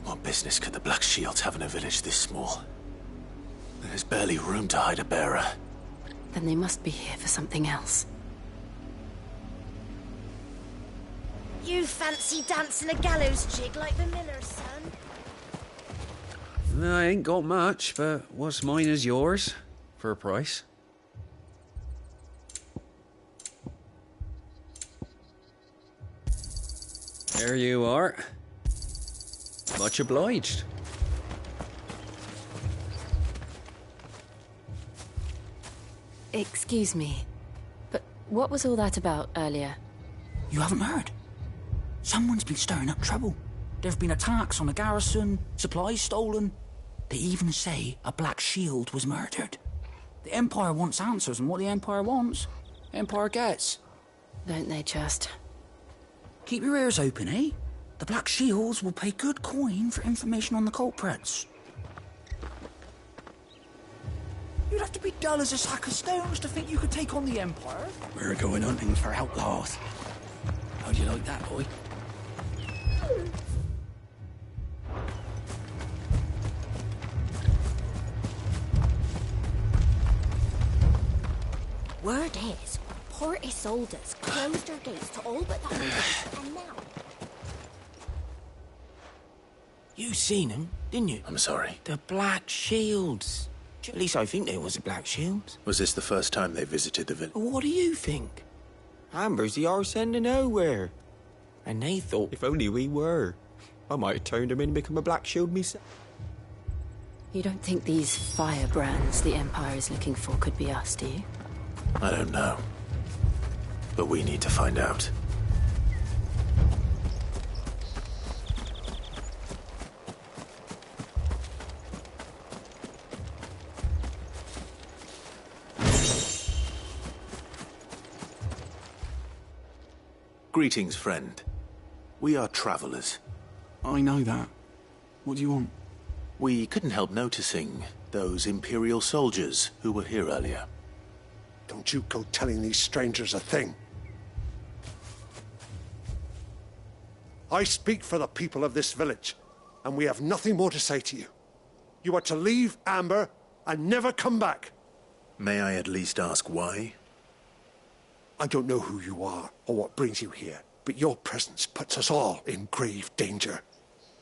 What business could the Black Shields have in a village this small? There's barely room to hide a bearer. Then they must be here for something else. You fancy dancing a gallows jig like the miller's son? I ain't got much, but what's mine is yours, for a price. There you are. Much obliged. Excuse me, but what was all that about earlier? You haven't heard? Someone's been stirring up trouble. There've been attacks on the garrison, supplies stolen. They even say a Black Shield was murdered. The Empire wants answers, and what the Empire wants, Empire gets. Don't they just? Keep your ears open, eh? The Black Shields will pay good coin for information on the culprits. You'd have to be dull as a sack of stones to think you could take on the Empire. We're going hunting for outlaws. How'd you like that, boy? Word is, Port Isolde's closed her gates to all but the hunters, and now... You seen them, didn't you? I'm sorry. The Black Shields. At least I think there was a Black Shields. Was this the first time they visited the village? What do you think? Amber's the arse end of nowhere. And they thought if only we were, I might have turned them in and become a Black Shield myself. You don't think these firebrands the Empire is looking for could be us, do you? I don't know. But we need to find out. Greetings, friend. We are travelers. I know that. What do you want? We couldn't help noticing those Imperial soldiers who were here earlier. Don't you go telling these strangers a thing. I speak for the people of this village, and we have nothing more to say to you. You are to leave Amber and never come back. May I at least ask why? I don't know who you are or what brings you here, but your presence puts us all in grave danger.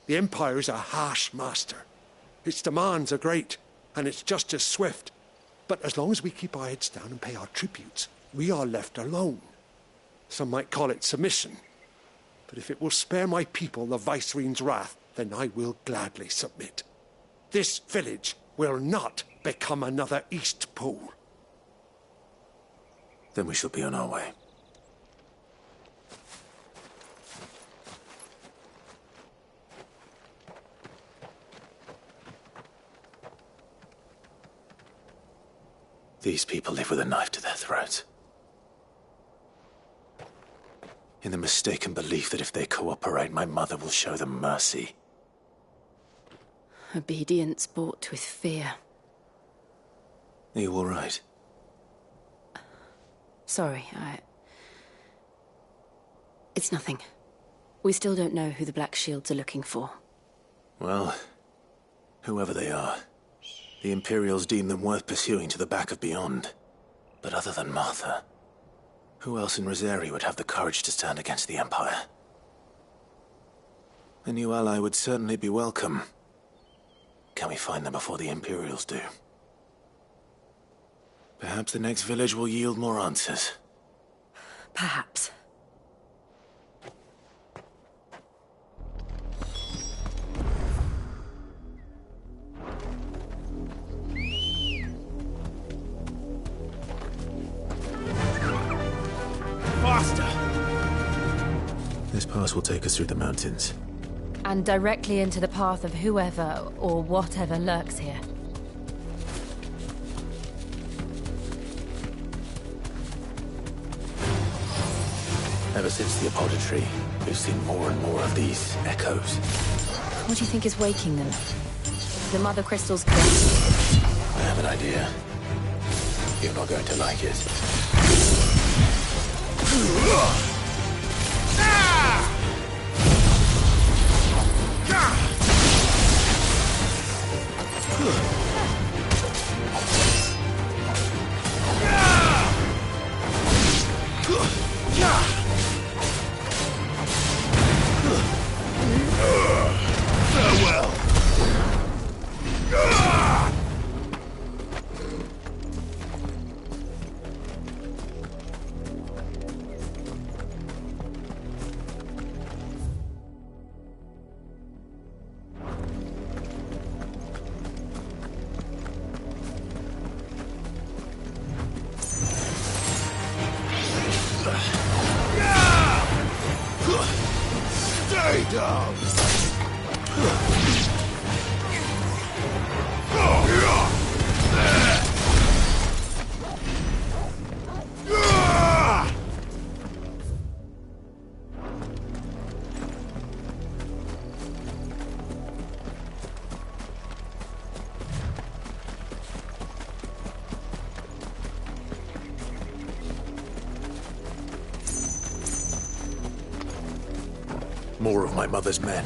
The Empire is a harsh master. Its demands are great, and its justice swift. But as long as we keep our heads down and pay our tributes, we are left alone. Some might call it submission. But if it will spare my people the Viceroy's wrath, then I will gladly submit. This village will not become another Eastpool. Then we shall be on our way. These people live with a knife to their throats. In the mistaken belief that if they cooperate, my mother will show them mercy. Obedience bought with fear. Are you all right? Sorry, It's nothing. We still don't know who the Black Shields are looking for. Well, whoever they are, the Imperials deem them worth pursuing to the back of beyond. But other than Martha, who else in Rosaria would have the courage to stand against the Empire? A new ally would certainly be welcome. Can we find them before the Imperials do? Perhaps the next village will yield more answers. Perhaps. course will take us through the mountains. And directly into the path of whoever or whatever lurks here. Ever since the Apoditry, we've seen more and more of these echoes. What do you think is waking them? The Mother Crystal's correct. I have an idea. You're not going to like it. Farewell. Stay down. More of my mother's men.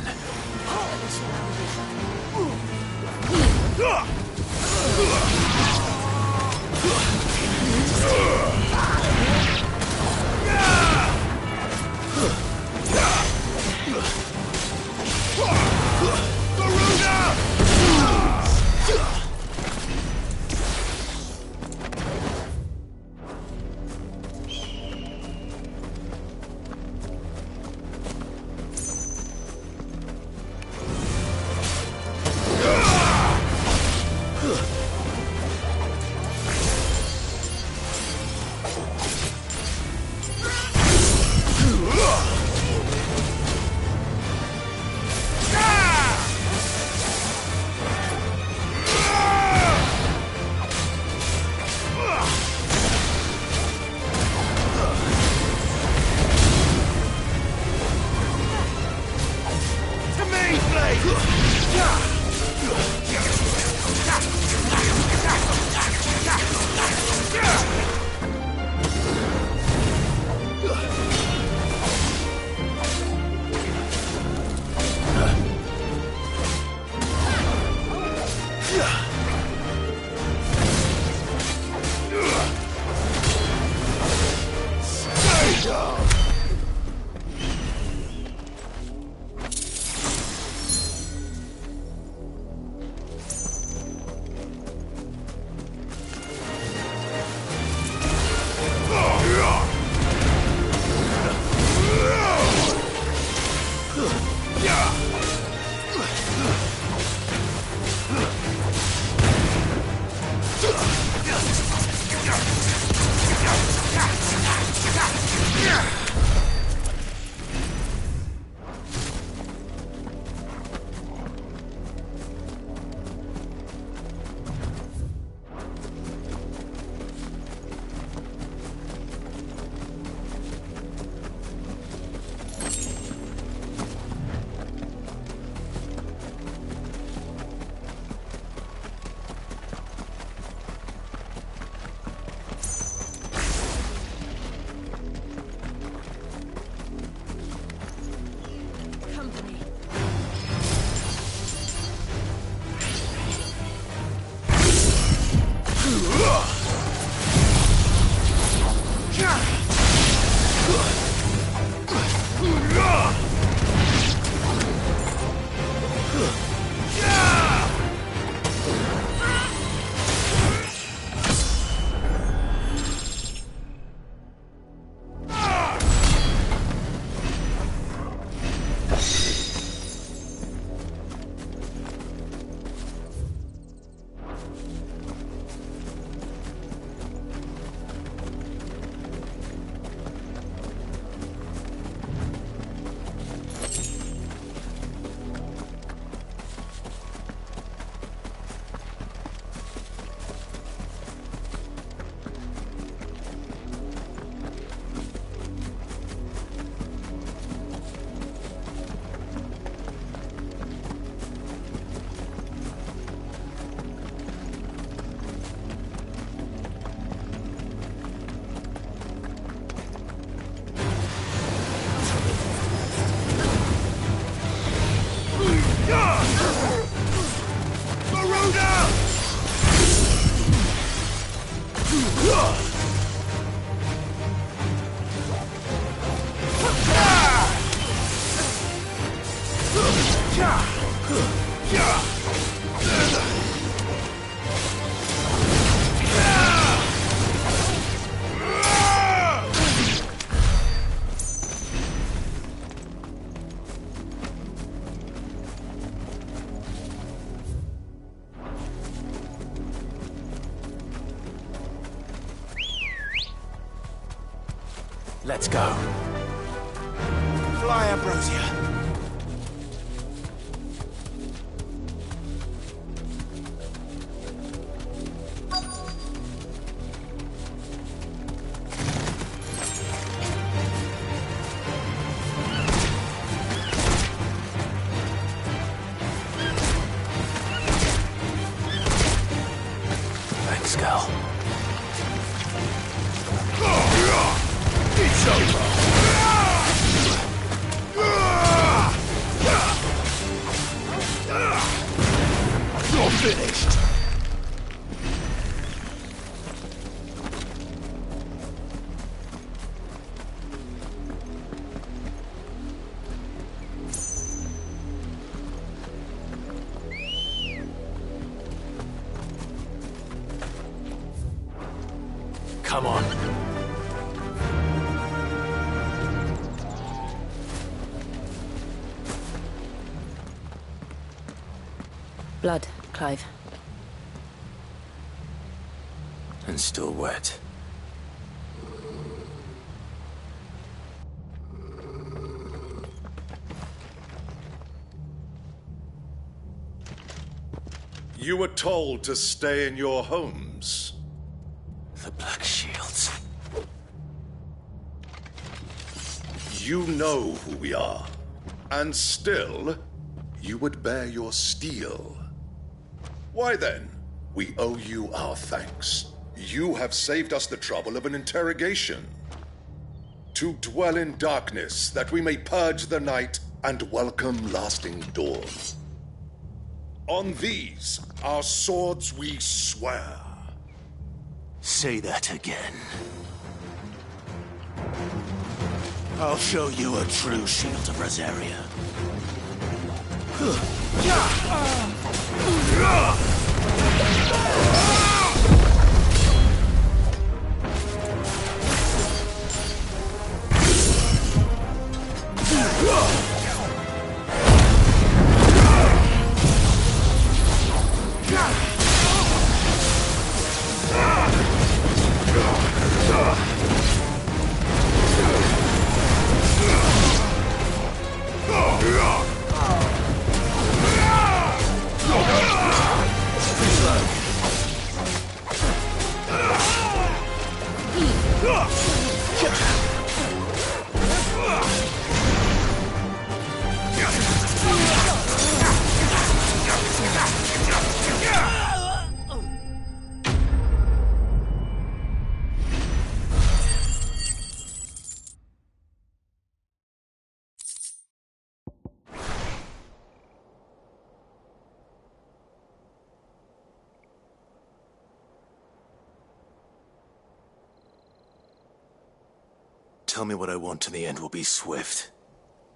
Let's go. Fly, Ambrosia. Thanks, Gal. It's over. You're finished. Come on. Blood, Clive. And still wet. You were told to stay in your homes. The Black Shields. You know who we are. And still, you would bear your steel. Why then, we owe you our thanks. You have saved us the trouble of an interrogation. To dwell in darkness, that we may purge the night and welcome lasting dawn. On these, our swords we swear. Say that again. I'll show you a true shield of Rosaria. Tell me what I want and the end will be swift.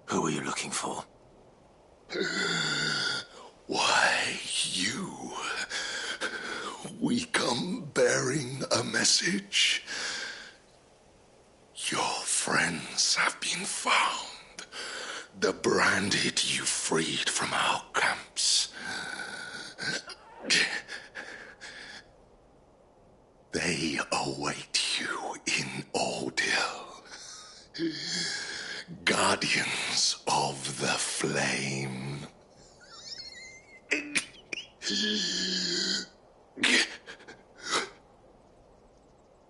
Who are you looking for? Why, you. We come bearing a message. Your friends have been found. The branded you freed from our camps. They await you in Ordeal. Guardians of the Flame.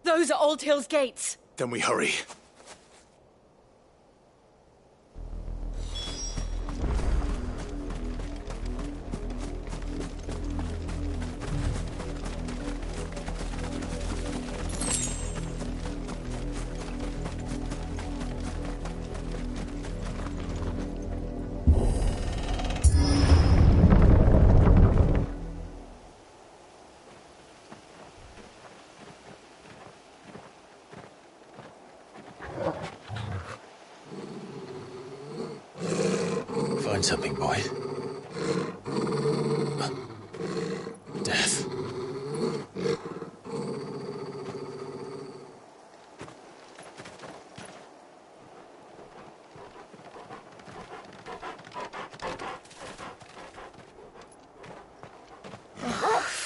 Those are Old Hill's gates. Then we hurry. Find something, boy. Death.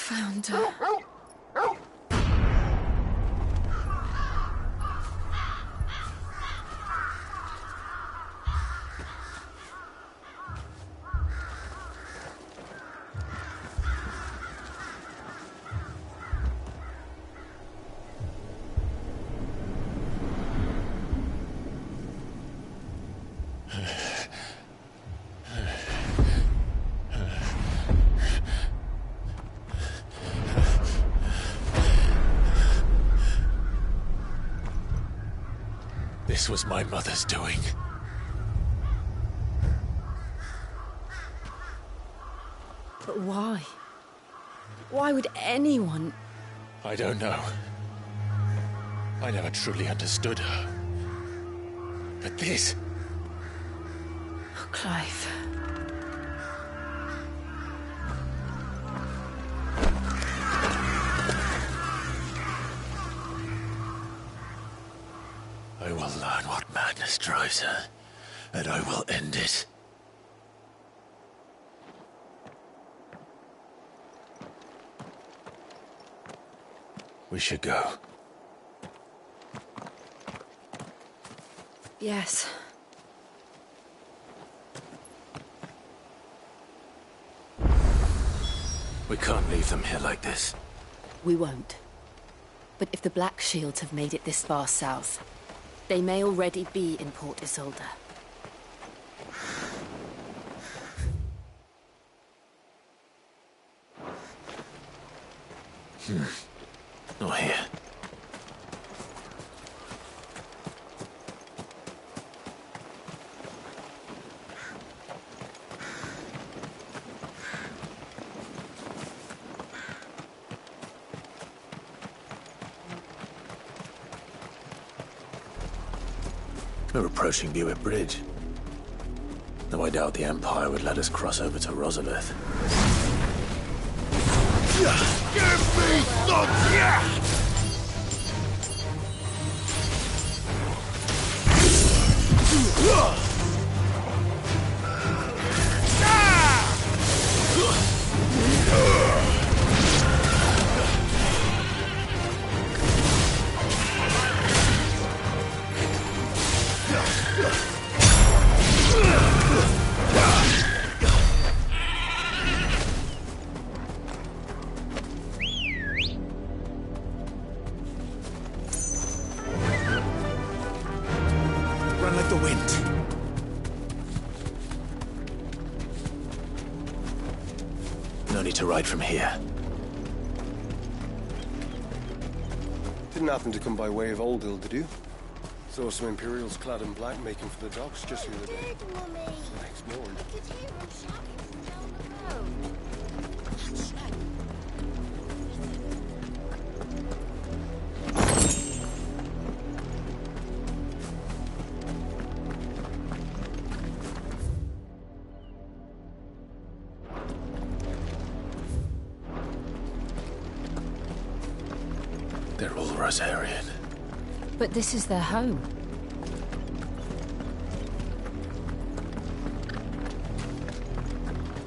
Found her. This was my mother's doing. But why? Why would anyone... I don't know. I never truly understood her. But this... Oh, Clive. I will learn what madness drives her, and I will end it. We should go. Yes. We can't leave them here like this. We won't. But if the Black Shields have made it this far south, they may already be in Port Isolde. Not here. We're approaching Buick Bridge. Though I doubt the Empire would let us cross over to Rosalith. Give me some yak! Run like the wind. No need to ride from here. Didn't happen to come by way of Oldhill, did you? Saw some Imperials clad in black making for the docks just the other day. The next morning. They're all Rosarian. But this is their home.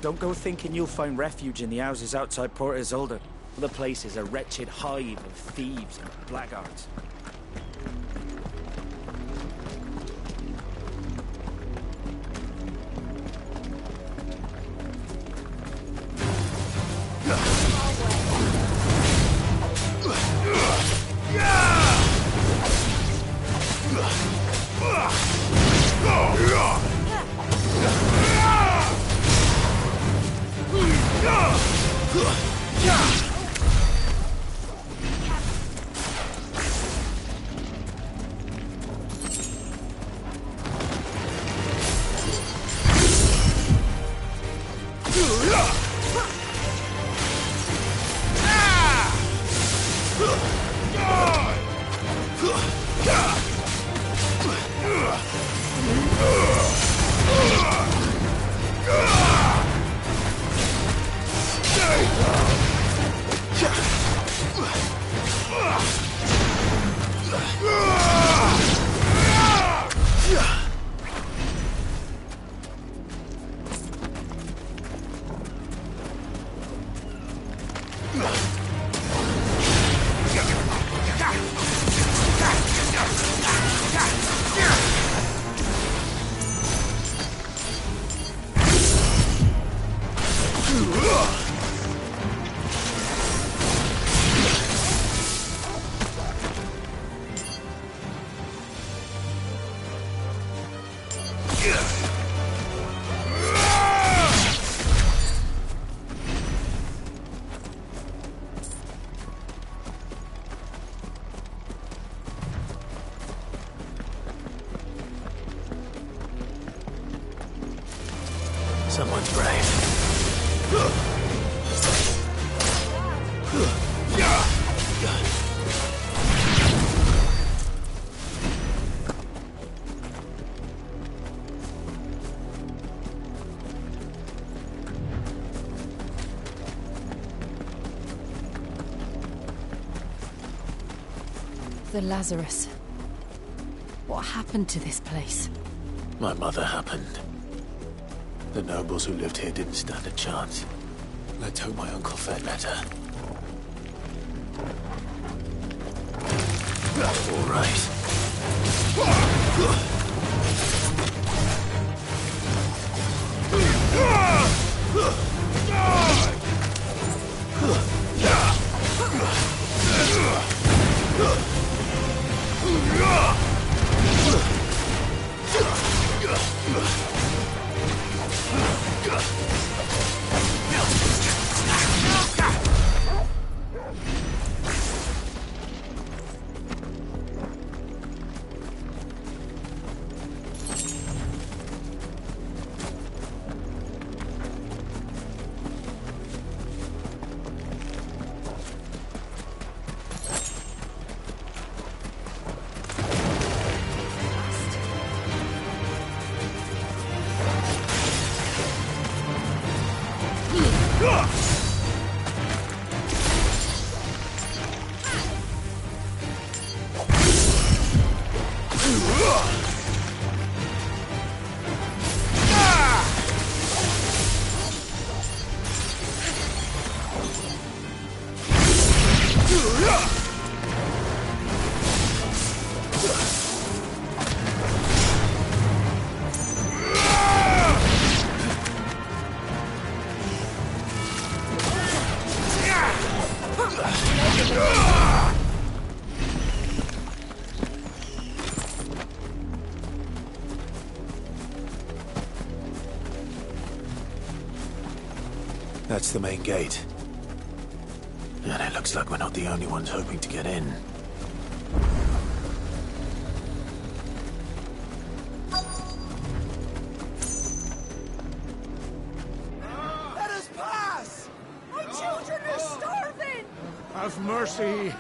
Don't go thinking you'll find refuge in the houses outside Port Isolde. The place is a wretched hive of thieves and blackguards. Someone's brave. The Lazarus. What happened to this place? My mother happened. The nobles who lived here didn't stand a chance. Let's hope my uncle fared better. All right. That's the main gate. And it looks like we're not the only ones hoping to get in. Let us pass! My children are starving! Have mercy!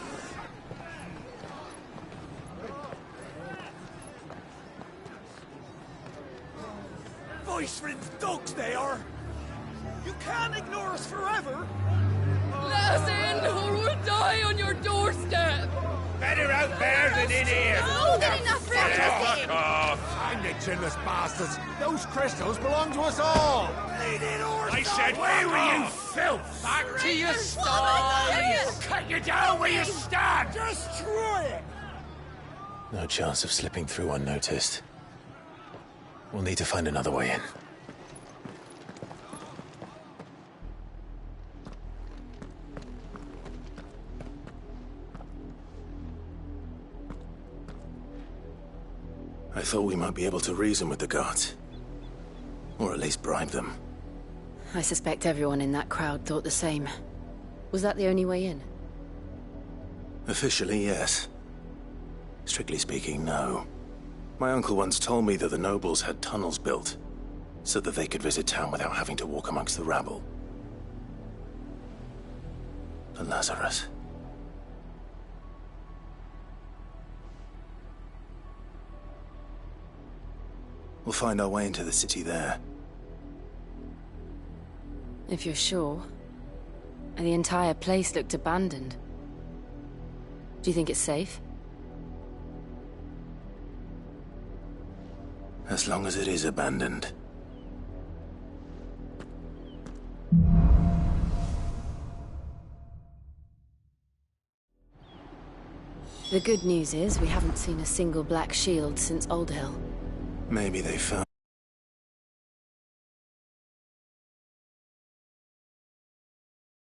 Voice-rinsed dogs they are! You can't ignore us forever! Let us in, or we'll die on your doorstep! Better out there than in here! More than enough for Fuck off! Find the chinless bastards! Those crystals belong to us all! I said, where were you, filth? Back to your sties! Cut you down where you stand! Destroy it! No chance of slipping through unnoticed. We'll need to find another way in. I thought we might be able to reason with the guards. Or at least bribe them. I suspect everyone in that crowd thought the same. Was that the only way in? Officially, yes. Strictly speaking, no. My uncle once told me that the nobles had tunnels built, so that they could visit town without having to walk amongst the rabble. The Lazarus. We'll find our way into the city there. If you're sure. The entire place looked abandoned. Do you think it's safe? As long as it is abandoned. The good news is we haven't seen a single black shield since Old Hill. Maybe they found